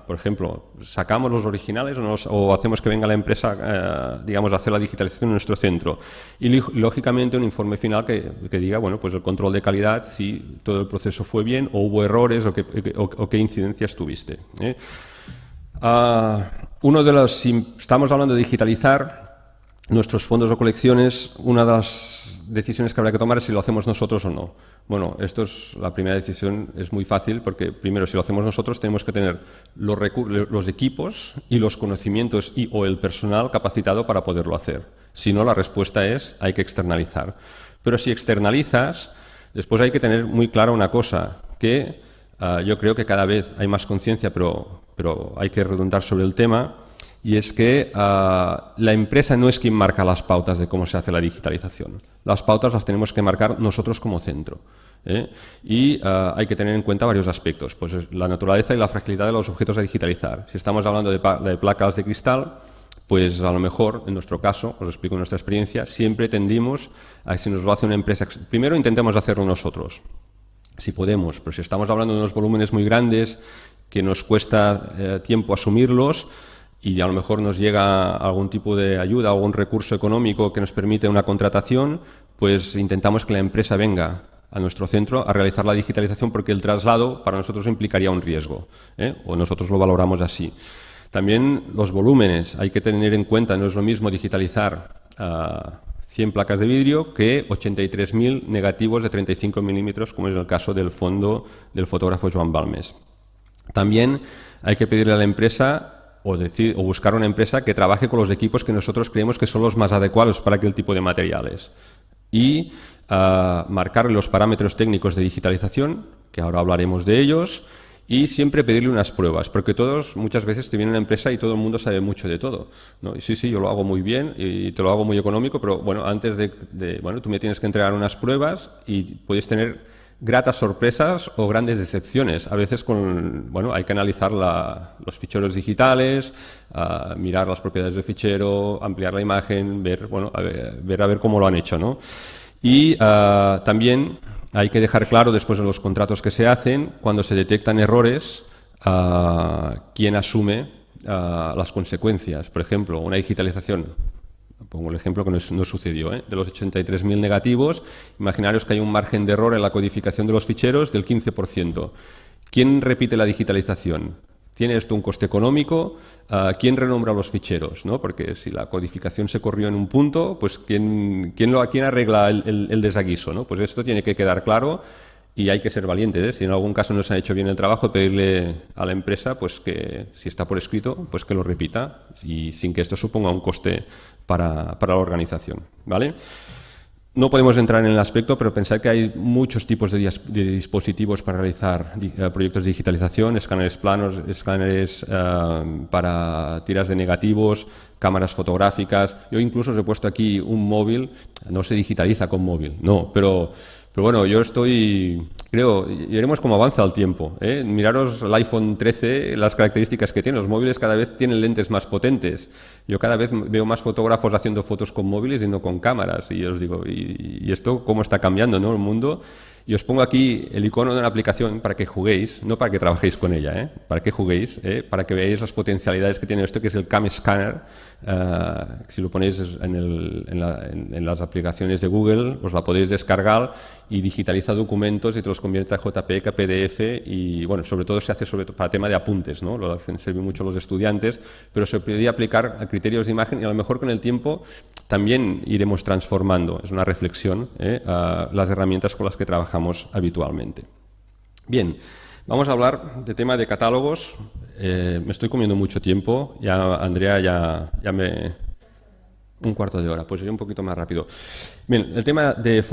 S2: por ejemplo, sacamos los originales o hacemos que venga la empresa, digamos, a hacer la digitalización en nuestro centro. Y lógicamente un informe final que diga, bueno, pues el control de calidad, si todo el proceso fue bien o hubo errores o qué incidencias tuviste. Si estamos hablando de digitalizar nuestros fondos o colecciones, una de las decisiones que habrá que tomar es si lo hacemos nosotros o no. Bueno, la primera decisión es muy fácil porque, primero, si lo hacemos nosotros, tenemos que tener los equipos y los conocimientos o el personal capacitado para poderlo hacer. Si no, la respuesta es hay que externalizar. Pero si externalizas, después hay que tener muy clara una cosa, que yo creo que cada vez hay más conciencia, pero hay que redundar sobre el tema, y es que la empresa no es quien marca las pautas de cómo se hace la digitalización. Las pautas las tenemos que marcar nosotros como centro. Y hay que tener en cuenta varios aspectos, pues la naturaleza y la fragilidad de los objetos a digitalizar. Si estamos hablando de placas de cristal, pues a lo mejor, en nuestro caso, os explico nuestra experiencia, siempre tendimos a que si nos lo hace una empresa, primero intentemos hacerlo nosotros, si podemos, pero si estamos hablando de unos volúmenes muy grandes que nos cuesta tiempo asumirlos y a lo mejor nos llega algún tipo de ayuda, algún recurso económico que nos permite una contratación, pues intentamos que la empresa venga a nuestro centro a realizar la digitalización porque el traslado para nosotros implicaría un riesgo, o nosotros lo valoramos así. También los volúmenes, hay que tener en cuenta, no es lo mismo digitalizar 100 placas de vidrio que 83.000 negativos de 35 milímetros, como es el caso del fondo del fotógrafo Joan Balmes. También hay que pedirle a la empresa o buscar una empresa que trabaje con los equipos que nosotros creemos que son los más adecuados para aquel tipo de materiales. Y marcar los parámetros técnicos de digitalización, que ahora hablaremos de ellos, y siempre pedirle unas pruebas, porque todos muchas veces te viene una empresa y todo el mundo sabe mucho de todo, ¿no? Y sí, yo lo hago muy bien y te lo hago muy económico, pero bueno, antes bueno, tú me tienes que entregar unas pruebas y puedes tener gratas sorpresas o grandes decepciones. A veces bueno, hay que analizar los ficheros digitales, mirar las propiedades del fichero, ampliar la imagen, ver a ver cómo lo han hecho, ¿no? Y también hay que dejar claro, después de los contratos que se hacen, cuando se detectan errores, quién asume las consecuencias. Por ejemplo, una digitalización, pongo el ejemplo que no sucedió, de los 83.000 negativos, imaginaros que hay un margen de error en la codificación de los ficheros del 15%. ¿Quién repite la digitalización? ¿Tiene esto un coste económico? ¿Quién renombra los ficheros? ¿No? Porque si la codificación se corrió en un punto, pues ¿quién arregla el desaguiso? ¿No? Pues esto tiene que quedar claro y hay que ser valientes. Si en algún caso no se ha hecho bien el trabajo, pedirle a la empresa pues que, si está por escrito, pues que lo repita y sin que esto suponga un coste para la organización. ¿Vale? No podemos entrar en el aspecto, pero pensad que hay muchos tipos de dispositivos para realizar proyectos de digitalización, escáneres planos, escáneres para tiras de negativos, cámaras fotográficas. Yo incluso os he puesto aquí un móvil, no se digitaliza con móvil, no, pero bueno, yo creo, y veremos cómo avanza el tiempo. Miraros el iPhone 13, las características que tiene. Los móviles cada vez tienen lentes más potentes. Yo cada vez veo más fotógrafos haciendo fotos con móviles y no con cámaras. Y os digo, ¿y esto cómo está cambiando, ¿no? El mundo? Y os pongo aquí el icono de una aplicación para que juguéis, no para que trabajéis con ella, para que juguéis, para que veáis las potencialidades que tiene esto, que es el Cam Scanner. Si lo ponéis en las aplicaciones de Google, os la podéis descargar y digitaliza documentos y te los convierte a JPEG, a PDF y, bueno, sobre todo se hace para tema de apuntes, ¿no? Lo hacen servir mucho los estudiantes, pero se podría aplicar a criterios de imagen y a lo mejor con el tiempo también iremos transformando, es una reflexión, las herramientas con las que trabajamos habitualmente. Bien, vamos a hablar de tema de catálogos. Me estoy comiendo mucho tiempo, ya Andrea ya me... Un cuarto de hora, pues iré un poquito más rápido. Bien, el tema de...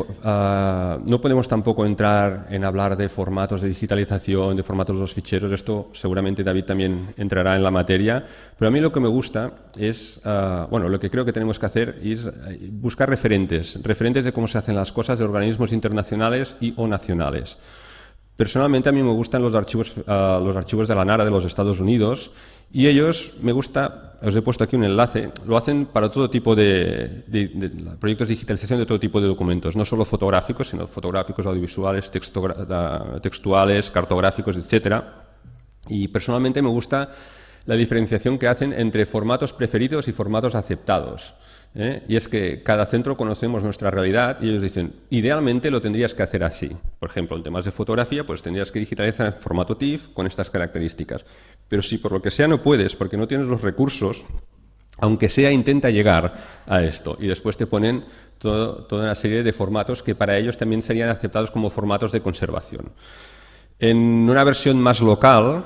S2: no podemos tampoco entrar en hablar de formatos de digitalización, de formatos de los ficheros, esto seguramente David también entrará en la materia, pero a mí lo que me gusta es, bueno, lo que creo que tenemos que hacer es buscar referentes de cómo se hacen las cosas de organismos internacionales y o nacionales. Personalmente a mí me gustan los archivos de la NARA de los Estados Unidos y ellos, me gusta, os he puesto aquí un enlace, lo hacen para todo tipo de proyectos de digitalización de todo tipo de documentos, no solo fotográficos, sino fotográficos, audiovisuales, textuales, cartográficos, etcétera. Y personalmente me gusta la diferenciación que hacen entre formatos preferidos y formatos aceptados. Y es que cada centro conocemos nuestra realidad y ellos dicen, idealmente lo tendrías que hacer así. Por ejemplo, en temas de fotografía, pues tendrías que digitalizar en formato TIFF con estas características. Pero si por lo que sea no puedes, porque no tienes los recursos, aunque sea intenta llegar a esto. Y después te ponen toda una serie de formatos que para ellos también serían aceptados como formatos de conservación. En una versión más local,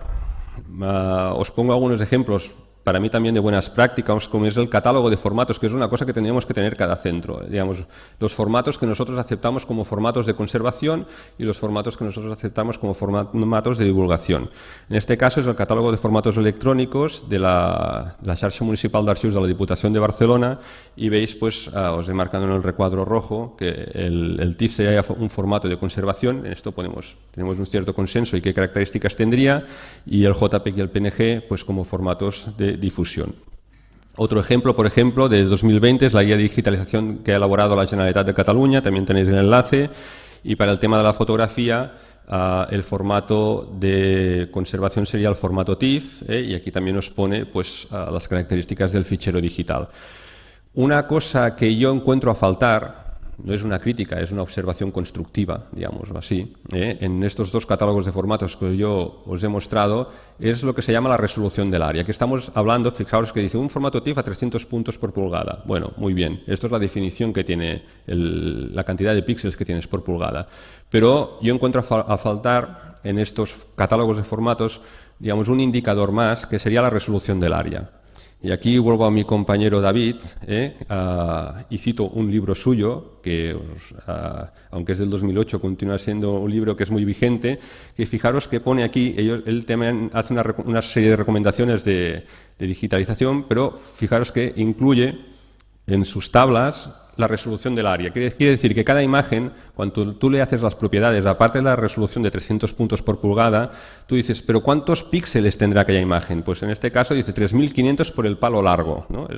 S2: os pongo algunos ejemplos para mí también de buenas prácticas, como es el catálogo de formatos, que es una cosa que tendríamos que tener cada centro. Digamos, los formatos que nosotros aceptamos como formatos de conservación y los formatos que nosotros aceptamos como formatos de divulgación. En este caso es el catálogo de formatos electrónicos de la Xarxa Municipal d'Arxius de la Diputación de Barcelona, y veis, pues, os he marcado en el recuadro rojo que el TIFF sería un formato de conservación. En esto tenemos un cierto consenso y qué características tendría, y el JPEG y el PNG, pues, como formatos de difusión. Otro ejemplo, por ejemplo, de 2020 es la guía de digitalización que ha elaborado la Generalitat de Cataluña, también tenéis el enlace, y para el tema de la fotografía, el formato de conservación sería el formato TIFF, y aquí también os pone, pues, las características del fichero digital. Una cosa que yo encuentro a faltar, no es una crítica, es una observación constructiva, digámoslo así, en estos dos catálogos de formatos que yo os he mostrado, es lo que se llama la resolución del área. Que estamos hablando, fijaos que dice un formato TIFF a 300 puntos por pulgada. Bueno, muy bien, esto es la definición que tiene, la cantidad de píxeles que tienes por pulgada. Pero yo encuentro a faltar en estos catálogos de formatos, digamos, un indicador más, que sería la resolución del área. Y aquí vuelvo a mi compañero David, y cito un libro suyo, que aunque es del 2008, continúa siendo un libro que es muy vigente, que fijaros que pone aquí, él también hace una serie de recomendaciones de digitalización, pero fijaros que incluye en sus tablas la resolución del área. Quiere decir que cada imagen, cuando tú le haces las propiedades, aparte de la resolución de 300 puntos por pulgada, tú dices, ¿pero cuántos píxeles tendrá aquella imagen? Pues en este caso dice 3.500 por el palo largo, ¿no?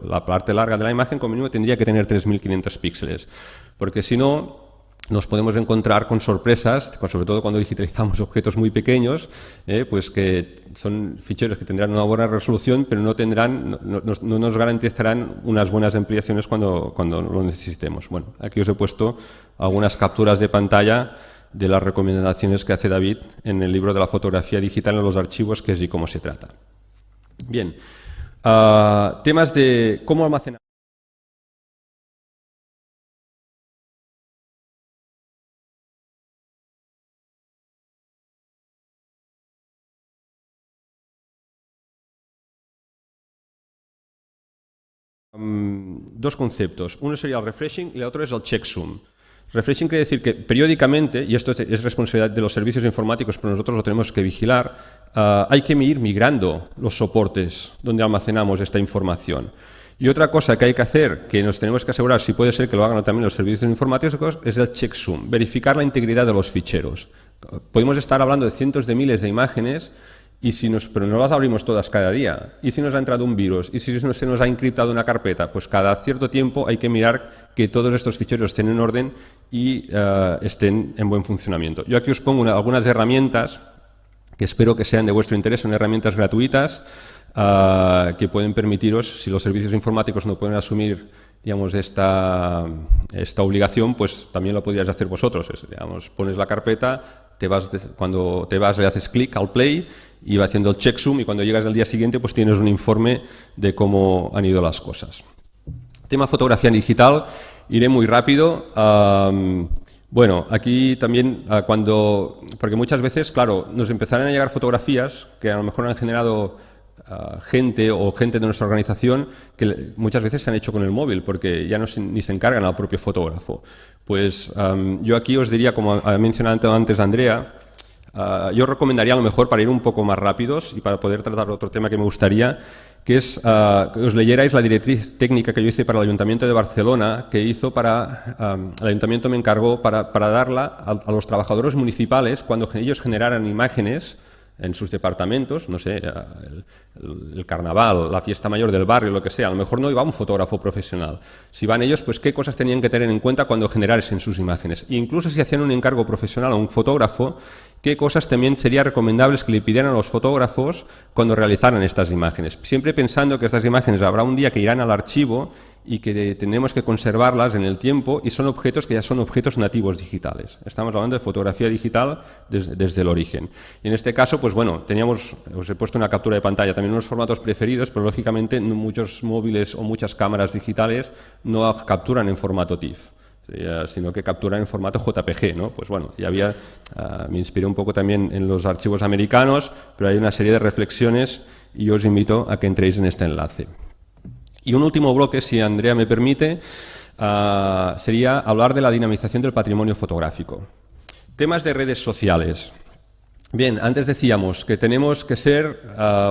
S2: La parte larga de la imagen como mínimo tendría que tener 3.500 píxeles, porque si no, nos podemos encontrar con sorpresas, sobre todo cuando digitalizamos objetos muy pequeños, pues que son ficheros que tendrán una buena resolución, pero no nos garantizarán unas buenas ampliaciones cuando lo necesitemos. Bueno, aquí os he puesto algunas capturas de pantalla de las recomendaciones que hace David en el libro de la fotografía digital en los archivos, que es y cómo se trata. Bien, temas de cómo almacenar. Dos conceptos. Uno sería el refreshing y el otro es el checksum. Refreshing quiere decir que periódicamente, y esto es responsabilidad de los servicios informáticos, pero nosotros lo tenemos que vigilar, hay que ir migrando los soportes donde almacenamos esta información. Y otra cosa que hay que hacer, que nos tenemos que asegurar, si puede ser que lo hagan también los servicios informáticos, es el checksum, verificar la integridad de los ficheros. Podemos estar hablando de cientos de miles de imágenes, pero no las abrimos todas cada día. ¿Y si nos ha entrado un virus? ¿Y si se nos ha encriptado una carpeta? Pues cada cierto tiempo hay que mirar que todos estos ficheros estén en orden y estén en buen funcionamiento. Yo aquí os pongo algunas herramientas que espero que sean de vuestro interés. Son herramientas gratuitas que pueden permitiros, si los servicios informáticos no pueden asumir, digamos, esta obligación, pues también lo podríais hacer vosotros. Digamos, pones la carpeta, cuando te vas le haces clic al play y va haciendo el checksum, y cuando llegas al día siguiente pues tienes un informe de cómo han ido las cosas. Tema fotografía digital, iré muy rápido. Bueno, aquí también porque muchas veces, claro, nos empezarán a llegar fotografías que a lo mejor han generado gente de nuestra organización que muchas veces se han hecho con el móvil porque ya ni se encargan al propio fotógrafo. Pues yo aquí os diría, como ha mencionado antes Andrea, yo recomendaría a lo mejor, para ir un poco más rápidos y para poder tratar otro tema que me gustaría, que es que os leyerais la directriz técnica que yo hice para el Ayuntamiento de Barcelona, que hizo el Ayuntamiento me encargó para darla a los trabajadores municipales cuando ellos generaran imágenes en sus departamentos, no sé, el carnaval, la fiesta mayor del barrio, lo que sea. A lo mejor no iba un fotógrafo profesional. Si van ellos, pues qué cosas tenían que tener en cuenta cuando generasen sus imágenes. E incluso si hacían un encargo profesional a un fotógrafo, qué cosas también sería recomendables que le pidieran a los fotógrafos cuando realizaran estas imágenes. Siempre pensando que estas imágenes habrá un día que irán al archivo y que tenemos que conservarlas en el tiempo, y son objetos que ya son objetos nativos digitales. Estamos hablando de fotografía digital desde el origen. Y en este caso, pues bueno, os he puesto una captura de pantalla, también unos formatos preferidos, pero lógicamente muchos móviles o muchas cámaras digitales no capturan en formato TIFF, sino que capturan en formato JPG, ¿no? Pues bueno, me inspiré un poco también en los archivos americanos, pero hay una serie de reflexiones y yo os invito a que entréis en este enlace. Y un último bloque, si Andrea me permite, sería hablar de la dinamización del patrimonio fotográfico. Temas de redes sociales. Bien, antes decíamos que tenemos que ser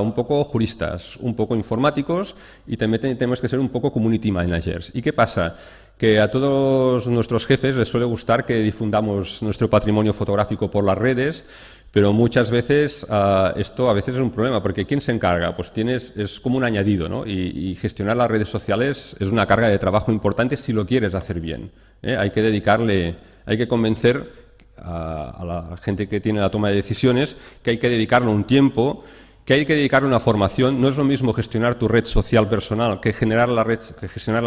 S2: un poco juristas, un poco informáticos y también tenemos que ser un poco community managers. ¿Y qué pasa? Que a todos nuestros jefes les suele gustar que difundamos nuestro patrimonio fotográfico por las redes, pero muchas veces esto a veces es un problema, porque ¿quién se encarga? Pues es como un añadido, ¿no? Y gestionar las redes sociales es una carga de trabajo importante si lo quieres hacer bien, ¿eh? Hay que convencer a la gente que tiene la toma de decisiones que hay que dedicarle un tiempo, que hay que dedicarle una formación. No es lo mismo gestionar tu red social personal que gestionar la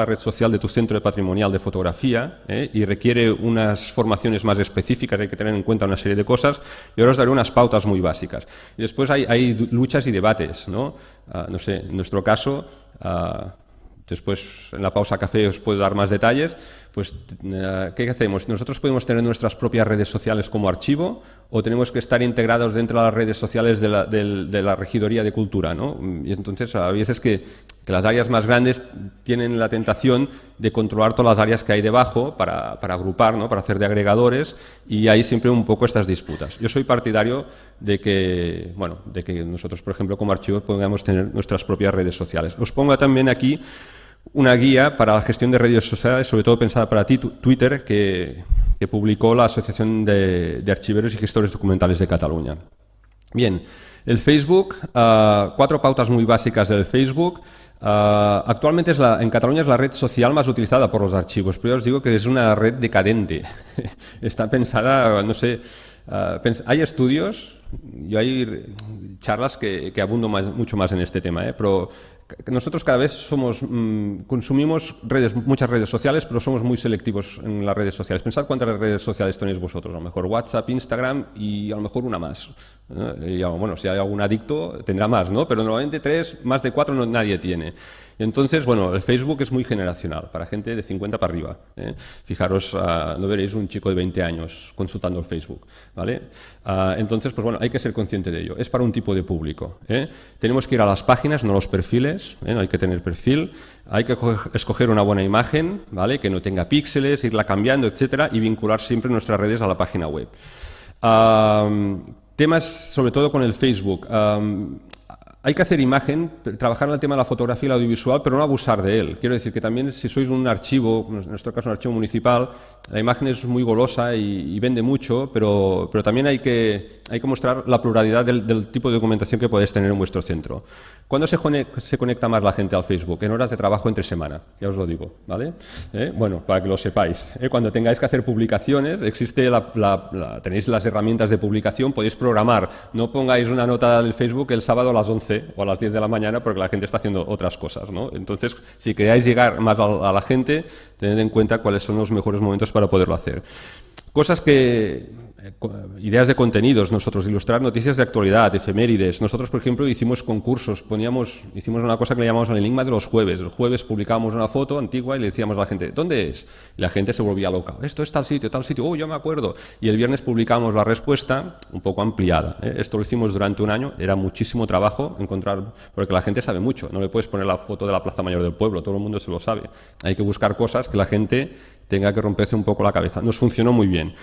S2: red social de tu centro patrimonial de fotografía, y requiere unas formaciones más específicas, hay que tener en cuenta una serie de cosas, y ahora os daré unas pautas muy básicas. Y después hay luchas y debates, ¿no? No sé, en nuestro caso, después en la pausa café os puedo dar más detalles. Pues, ¿qué hacemos? ¿Nosotros podemos tener nuestras propias redes sociales como archivo o tenemos que estar integrados dentro de las redes sociales de la Regidoría de Cultura, ¿no? Y entonces, a veces que las áreas más grandes tienen la tentación de controlar todas las áreas que hay debajo para agrupar, ¿no? Para hacer de agregadores, y hay siempre un poco estas disputas. Yo soy partidario de que nosotros, por ejemplo, como archivo podamos tener nuestras propias redes sociales. Os pongo también aquí una guía para la gestión de redes sociales, sobre todo pensada para ti, Twitter, que publicó la Asociación de Archiveros y Gestores Documentales de Cataluña. Bien, el Facebook, 4 pautas muy básicas del Facebook. Actualmente en Cataluña es la red social más utilizada por los archivos, pero yo os digo que es una red decadente. Está pensada, no sé, hay estudios y hay charlas que abundan mucho más en este tema, pero nosotros cada vez consumimos muchas redes sociales, pero somos muy selectivos en las redes sociales. Pensad cuántas redes sociales tenéis vosotros, a lo mejor WhatsApp, Instagram y a lo mejor una más, ¿no? Y bueno, si hay algún adicto tendrá más, ¿no? Pero normalmente 3, más de 4 nadie tiene. Y entonces, bueno, el Facebook es muy generacional, para gente de 50 para arriba, ¿eh? Fijaros, no veréis un chico de 20 años consultando el Facebook, ¿vale? Entonces, pues bueno, hay que ser consciente de ello. Es para un tipo de público, ¿eh? Tenemos que ir a las páginas, no a los perfiles, ¿eh? No hay que tener perfil. Hay que escoger una buena imagen, ¿vale? Que no tenga píxeles, irla cambiando, etcétera, y vincular siempre nuestras redes a la página web. Temas, sobre todo con el Facebook. Hay que hacer imagen, trabajar en el tema de la fotografía y el audiovisual, pero no abusar de él. Quiero decir que también si sois un archivo, en nuestro caso un archivo municipal, la imagen es muy golosa y vende mucho, pero también hay que mostrar la pluralidad del tipo de documentación que podéis tener en vuestro centro. ¿Cuándo se conecta más la gente al Facebook? En horas de trabajo entre semana, ya os lo digo, ¿vale? Bueno, para que lo sepáis. Cuando tengáis que hacer publicaciones, tenéis las herramientas de publicación, podéis programar. No pongáis una nota del Facebook el sábado a las 11 o a las 10 de la mañana porque la gente está haciendo otras cosas, ¿no? Entonces, si queréis llegar más a la gente, tened en cuenta cuáles son los mejores momentos para poderlo hacer. Ideas de contenidos, nosotros, ilustrar noticias de actualidad, efemérides. Nosotros, por ejemplo, hicimos concursos, hicimos una cosa que le llamamos el enigma de los jueves. El jueves publicábamos una foto antigua y le decíamos a la gente, ¿dónde es? Y la gente se volvía loca. Esto es tal sitio, yo me acuerdo. Y el viernes publicamos la respuesta un poco ampliada. Esto lo hicimos durante un año, era muchísimo trabajo porque la gente sabe mucho. No le puedes poner la foto de la Plaza Mayor del pueblo, todo el mundo se lo sabe. Hay que buscar cosas que la gente tenga que romperse un poco la cabeza. Nos funcionó muy bien.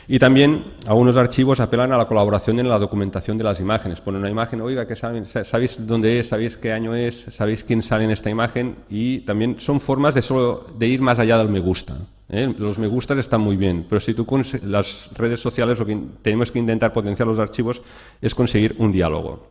S2: Y también algunos archivos apelan a la colaboración en la documentación de las imágenes. Ponen una imagen, oiga, ¿sabéis dónde es? ¿Sabéis qué año es? ¿Sabéis quién sale en esta imagen? Y también son formas de ir más allá del me gusta. Los me gustas están muy bien, pero si tú con las redes sociales lo que tenemos que intentar potenciar los archivos es conseguir un diálogo.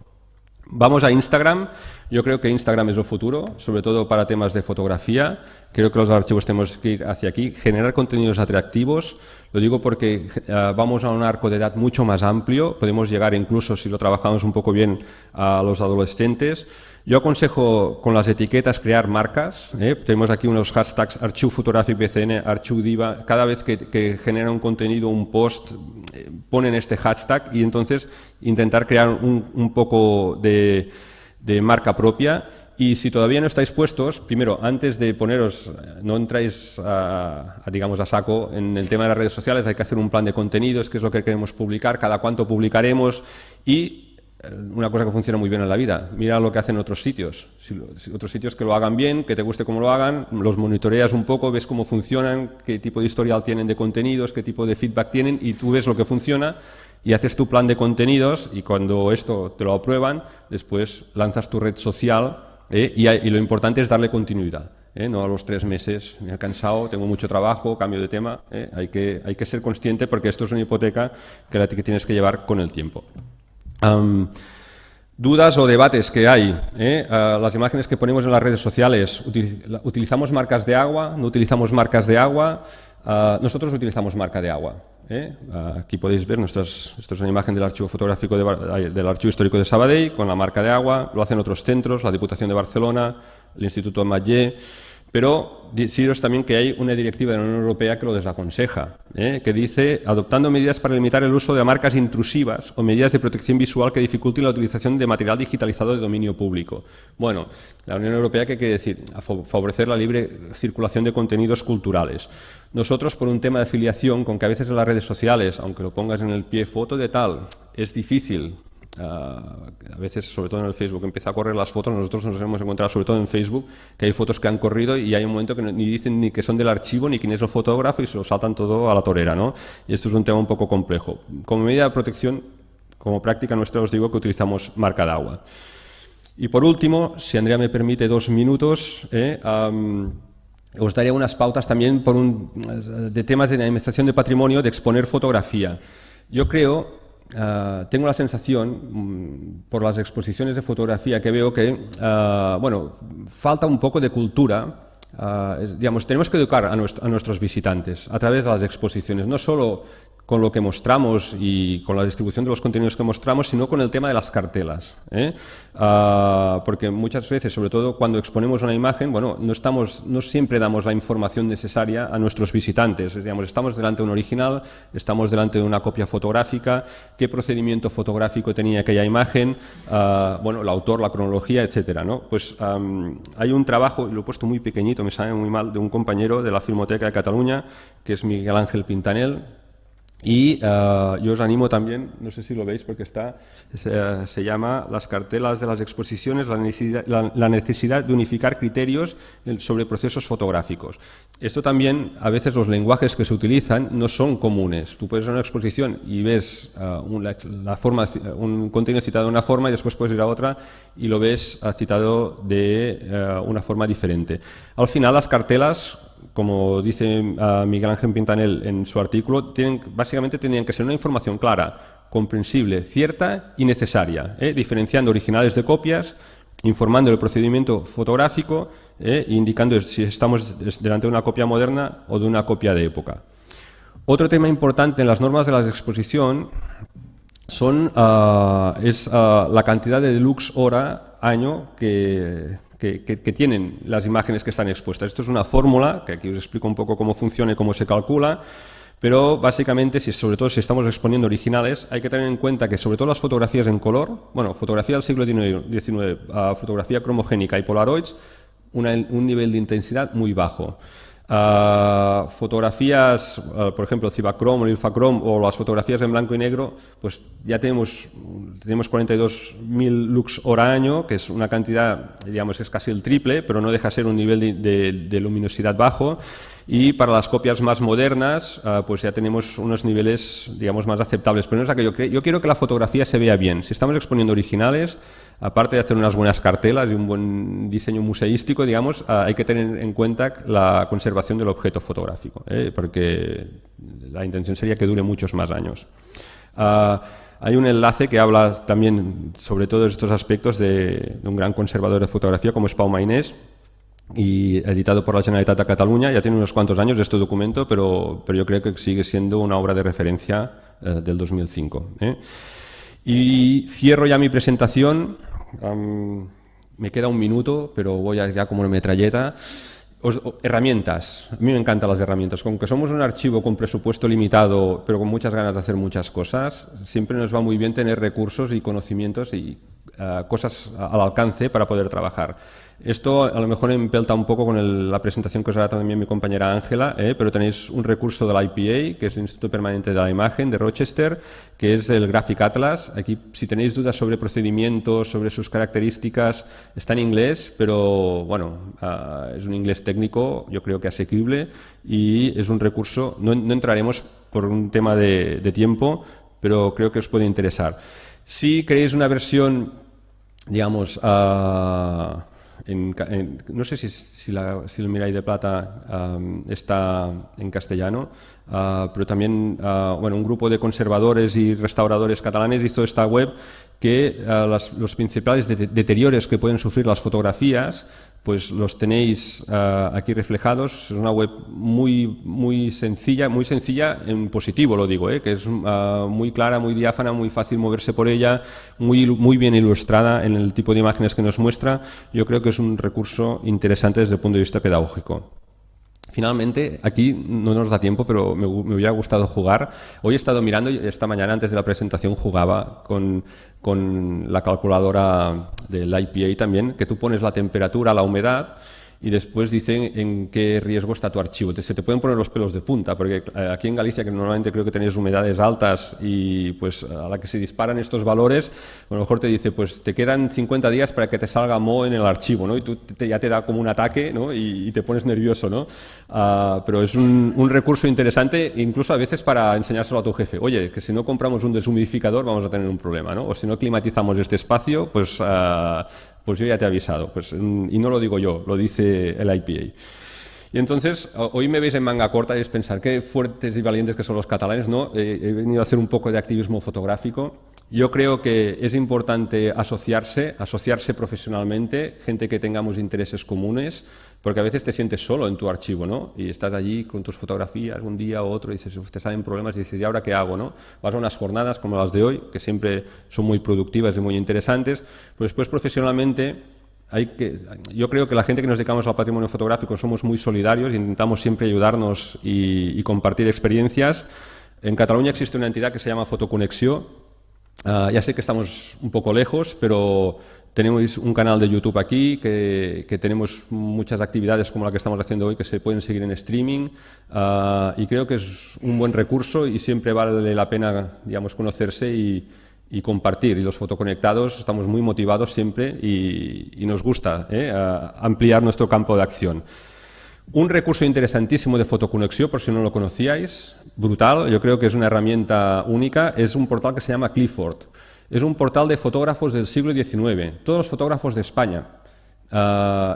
S2: Vamos a Instagram. Yo creo que Instagram es el futuro, sobre todo para temas de fotografía. Creo que los archivos tenemos que ir hacia aquí, generar contenidos atractivos. Lo digo porque vamos a un arco de edad mucho más amplio. Podemos llegar incluso, si lo trabajamos un poco bien, a los adolescentes. Yo aconsejo con las etiquetas crear marcas. Tenemos aquí unos hashtags Archiu Fotogràfic BCN, Archiu Diva. Cada vez que genera un contenido, un post, ponen este hashtag y entonces intentar crear un poco de marca propia. Y si todavía no estáis puestos, primero, antes de poneros, no entráis digamos a saco en el tema de las redes sociales, hay que hacer un plan de contenidos, qué es lo que queremos publicar, cada cuánto publicaremos y una cosa que funciona muy bien en la vida. Mira lo que hacen otros sitios. Otros sitios que lo hagan bien, que te guste cómo lo hagan, los monitoreas un poco, ves cómo funcionan, qué tipo de historial tienen de contenidos, qué tipo de feedback tienen, y tú ves lo que funciona y haces tu plan de contenidos, y cuando esto te lo aprueban, después lanzas tu red social, y lo importante es darle continuidad. No a los 3 meses, me he cansado, tengo mucho trabajo, cambio de tema. Hay que ser consciente, porque esto es una hipoteca que tienes que llevar con el tiempo. Dudas o debates que hay. Las imágenes que ponemos en las redes sociales, ¿utilizamos marcas de agua? ¿No utilizamos marcas de agua? Nosotros utilizamos marca de agua. Aquí podéis ver, esto es una imagen del archivo fotográfico del Archivo Histórico de Sabadell con la marca de agua. Lo hacen otros centros, la Diputación de Barcelona, el Instituto Matller. Pero deciros también que hay una directiva de la Unión Europea que lo desaconseja, que dice: adoptando medidas para limitar el uso de marcas intrusivas o medidas de protección visual que dificulten la utilización de material digitalizado de dominio público. Bueno, la Unión Europea, ¿qué quiere decir? Favorecer la libre circulación de contenidos culturales. Nosotros, por un tema de afiliación, con que a veces en las redes sociales, aunque lo pongas en el pie, foto de tal, es difícil. A veces, sobre todo en el Facebook, empieza a correr las fotos. Nosotros nos hemos encontrado, sobre todo en Facebook, que hay fotos que han corrido y hay un momento que ni dicen ni que son del archivo ni quién es el fotógrafo, y se lo saltan todo a la torera, ¿no? Y esto es un tema un poco complejo. Como medida de protección, como práctica nuestra, os digo que utilizamos marca de agua. Y por último, si Andrea me permite 2 minutos, os daría unas pautas también de temas de administración de patrimonio, de exponer fotografía. Yo creo... tengo la sensación, por las exposiciones de fotografía que veo, que falta un poco de cultura. Tenemos que educar a nuestros visitantes a través de las exposiciones, no solo con lo que mostramos y con la distribución de los contenidos que mostramos, sino con el tema de las cartelas. Porque muchas veces, sobre todo cuando exponemos una imagen, no siempre damos la información necesaria a nuestros visitantes. Estamos delante de un original, estamos delante de una copia fotográfica, qué procedimiento fotográfico tenía aquella imagen, el autor, la cronología, etcétera, ¿no? Pues hay un trabajo, lo he puesto muy pequeñito, me sale muy mal, de un compañero de la Filmoteca de Cataluña, que es Miguel Ángel Pintanel. Y yo os animo también, no sé si lo veis porque se llama Las cartelas de las exposiciones, la necesidad de unificar criterios sobre procesos fotográficos. Esto también, a veces los lenguajes que se utilizan no son comunes. Tú puedes ir a una exposición y ves un contenido citado de una forma, y después puedes ir a otra y lo ves citado de una forma diferente. Al final, las cartelas, como dice Miguel Ángel Pintanel en su artículo, básicamente tendrían que ser una información clara, comprensible, cierta y necesaria, diferenciando originales de copias, informando del procedimiento fotográfico, indicando si estamos delante de una copia moderna o de una copia de época. Otro tema importante en las normas de la exposición es la cantidad de lux hora año que tienen las imágenes que están expuestas. Esto es una fórmula, que aquí os explico un poco cómo funciona y cómo se calcula, pero básicamente, sobre todo si estamos exponiendo originales, hay que tener en cuenta que sobre todo las fotografías en color, fotografía del siglo XIX, fotografía cromogénica y polaroids, un nivel de intensidad muy bajo. Fotografías, por ejemplo, el Cibachrome o el Ilfachrome, o las fotografías en blanco y negro, pues ya tenemos 42.000 lux hora año, que es una cantidad, es casi el triple, pero no deja de ser un nivel de luminosidad bajo. Y para las copias más modernas, pues ya tenemos unos niveles, más aceptables. Pero no es aquello que yo quiero que la fotografía se vea bien. Si estamos exponiendo originales, aparte de hacer unas buenas cartelas y un buen diseño museístico, hay que tener en cuenta la conservación del objeto fotográfico, porque la intención sería que dure muchos más años. Hay un enlace que habla también sobre todos estos aspectos de un gran conservador de fotografía como es Pau Mainés, y editado por la Generalitat de Cataluña. Ya tiene unos cuantos años este documento, pero yo creo que sigue siendo una obra de referencia del 2005. Y cierro ya mi presentación. Me queda un minuto, pero voy ya como una metralleta. Herramientas. A mí me encantan las herramientas. Como que somos un archivo con presupuesto limitado, pero con muchas ganas de hacer muchas cosas, siempre nos va muy bien tener recursos y conocimientos y cosas al alcance para poder trabajar. Esto a lo mejor empelta un poco con la presentación que os hará también mi compañera Ángela, pero tenéis un recurso del IPA, que es el Instituto Permanente de la Imagen de Rochester, que es el Graphic Atlas. Aquí, si tenéis dudas sobre procedimientos, sobre sus características, está en inglés, pero bueno, es un inglés técnico, yo creo que asequible, y es un recurso, no entraremos por un tema de tiempo, pero creo que os puede interesar. Si queréis una versión, digamos, no sé si el Mirall de Plata está en castellano, pero también un grupo de conservadores y restauradores catalanes hizo esta web que los principales deterioros que pueden sufrir las fotografías pues los tenéis aquí reflejados. Es una web muy sencilla en positivo, lo digo, que es muy clara, muy diáfana, muy fácil moverse por ella, muy bien ilustrada en el tipo de imágenes que nos muestra. Yo creo que es un recurso interesante desde el punto de vista pedagógico. Finalmente, aquí no nos da tiempo, pero me hubiera gustado jugar. Hoy he estado mirando, y esta mañana antes de la presentación jugaba con la calculadora del IPA también, que tú pones la temperatura, la humedad, y después dicen en qué riesgo está tu archivo. Se te pueden poner los pelos de punta, porque aquí en Galicia, que normalmente creo que tenéis humedades altas y pues a la que se disparan estos valores, a lo mejor te dice, pues te quedan 50 días para que te salga Mo en el archivo, ¿no? Y tú ya te da como un ataque, ¿no? Y te pones nervioso, ¿no? Pero es un recurso interesante, incluso a veces para enseñárselo a tu jefe. Oye, que si no compramos un deshumidificador vamos a tener un problema, ¿no? O si no climatizamos este espacio, pues yo ya te he avisado. Y no lo digo yo, lo dice el IPA. Y entonces, hoy me veis en manga corta y es pensar qué fuertes y valientes que son los catalanes, ¿no? He venido a hacer un poco de activismo fotográfico. Yo creo que es importante asociarse profesionalmente, gente que tengamos intereses comunes, porque a veces te sientes solo en tu archivo, ¿no? Y estás allí con tus fotografías un día u otro y dices, te salen problemas y dices, ¿y ahora qué hago, no? Vas a unas jornadas como las de hoy, que siempre son muy productivas y muy interesantes, pues después profesionalmente yo creo que la gente que nos dedicamos al patrimonio fotográfico somos muy solidarios e intentamos siempre ayudarnos y compartir experiencias. En Cataluña existe una entidad que se llama Fotoconnexió. Ya sé que estamos un poco lejos, pero tenemos un canal de YouTube aquí, que tenemos muchas actividades como la que estamos haciendo hoy que se pueden seguir en streaming, y creo que es un buen recurso y siempre vale la pena, digamos, conocerse y compartir. Y los fotoconectados estamos muy motivados siempre y nos gusta ampliar nuestro campo de acción. Un recurso interesantísimo de Fotoconnexió, por si no lo conocíais, brutal, yo creo que es una herramienta única, es un portal que se llama Clifford. Es un portal de fotógrafos del siglo XIX, todos los fotógrafos de España.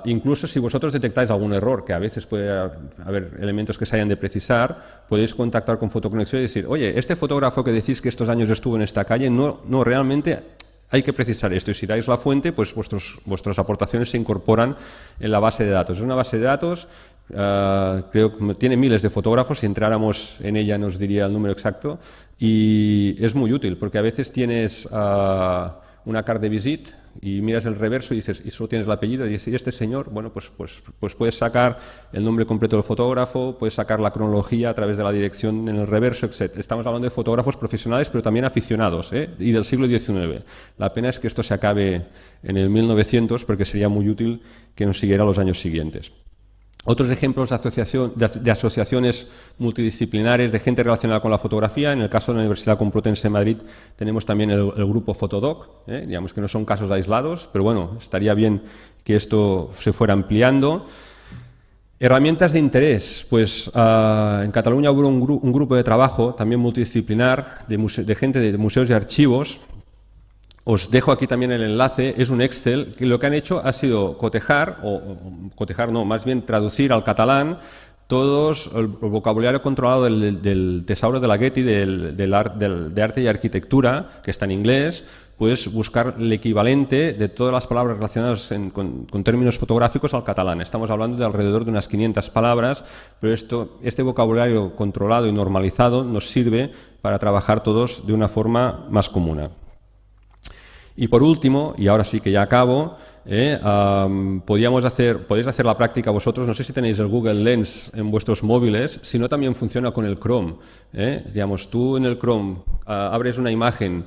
S2: Incluso si vosotros detectáis algún error, que a veces puede haber elementos que se hayan de precisar, podéis contactar con Fotoconnexión y decir, oye, este fotógrafo que decís que estos años estuvo en esta calle, no realmente hay que precisar esto. Y si dais la fuente, pues vuestras aportaciones se incorporan en la base de datos. Es una base de datos, creo que tiene miles de fotógrafos, si entráramos en ella nos diría el número exacto, y es muy útil, porque a veces tienes una carte de visite y miras el reverso y dices, y solo tienes el apellido, y dices, ¿y este señor? Bueno, pues puedes sacar el nombre completo del fotógrafo, puedes sacar la cronología a través de la dirección en el reverso, etc. Estamos hablando de fotógrafos profesionales, pero también aficionados, y del siglo XIX. La pena es que esto se acabe en el 1900, porque sería muy útil que nos siguiera los años siguientes. Otros ejemplos de asociaciones multidisciplinares de gente relacionada con la fotografía. En el caso de la Universidad Complutense de Madrid tenemos también el grupo Fotodoc, digamos que no son casos aislados, pero bueno, estaría bien que esto se fuera ampliando. Herramientas de interés, pues en Cataluña hubo un grupo de trabajo también multidisciplinar de gente de museos y archivos. Os dejo aquí también el enlace, es un Excel, que lo que han hecho ha sido más bien traducir al catalán todos el vocabulario controlado del Tesauro de la Getty, de arte y arquitectura, que está en inglés, pues buscar el equivalente de todas las palabras relacionadas con términos fotográficos al catalán. Estamos hablando de alrededor de unas 500 palabras, pero este vocabulario controlado y normalizado nos sirve para trabajar todos de una forma más común. Y por último, y ahora sí que ya acabo, podéis hacer la práctica vosotros, no sé si tenéis el Google Lens en vuestros móviles, si no también funciona con el Chrome. Digamos, tú en el Chrome abres una imagen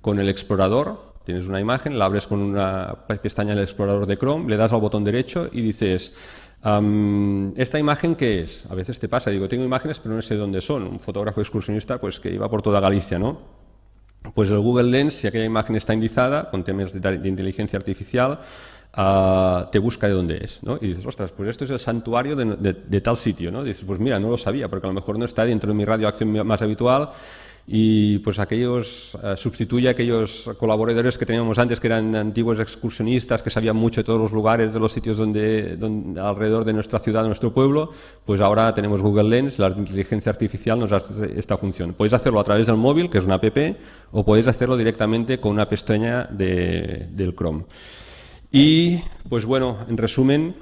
S2: con el explorador Tienes una imagen, la abres con una pestaña del explorador de Chrome, le das al botón derecho y dices, ¿esta imagen qué es? A veces te pasa, digo, tengo imágenes pero no sé dónde son. Un fotógrafo excursionista pues que iba por toda Galicia, ¿no? Pues el Google Lens, si aquella imagen está indizada, con temas de inteligencia artificial, te busca de dónde es, ¿no? Y dices, ostras, pues esto es el santuario de tal sitio, ¿no? Dices, pues mira, no lo sabía, porque a lo mejor no está dentro de mi radio de acción más habitual, y pues sustituye a aquellos colaboradores que teníamos antes, que eran antiguos excursionistas, que sabían mucho de todos los lugares, de los sitios donde alrededor de nuestra ciudad, de nuestro pueblo. Pues ahora tenemos Google Lens, la inteligencia artificial nos hace esta función. Podéis hacerlo a través del móvil, que es una app, o podéis hacerlo directamente con una pestaña del Chrome. Y, pues bueno, en resumen,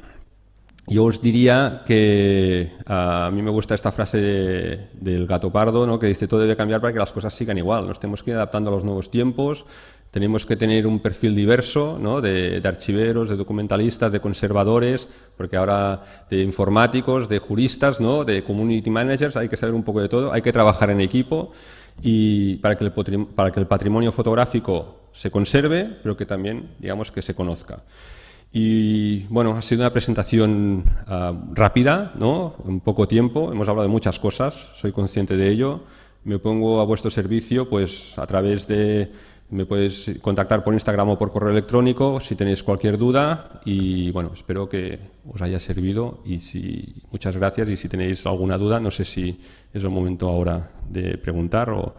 S2: yo os diría que a mí me gusta esta frase del Gato Pardo, ¿no? Que dice, todo debe cambiar para que las cosas sigan igual. Nos tenemos que ir adaptando a los nuevos tiempos, tenemos que tener un perfil diverso, ¿no? de archiveros, de documentalistas, de conservadores, porque ahora de informáticos, de juristas, ¿no? De community managers, hay que saber un poco de todo, hay que trabajar en equipo y para que el patrimonio fotográfico se conserve, pero que también, digamos, que se conozca. Y bueno, ha sido una presentación rápida, ¿no? En poco tiempo, hemos hablado de muchas cosas, soy consciente de ello. Me pongo a vuestro servicio, pues a través de... Me podéis contactar por Instagram o por correo electrónico si tenéis cualquier duda y bueno, espero que os haya servido y muchas gracias y si tenéis alguna duda, no sé si es el momento ahora de preguntar o...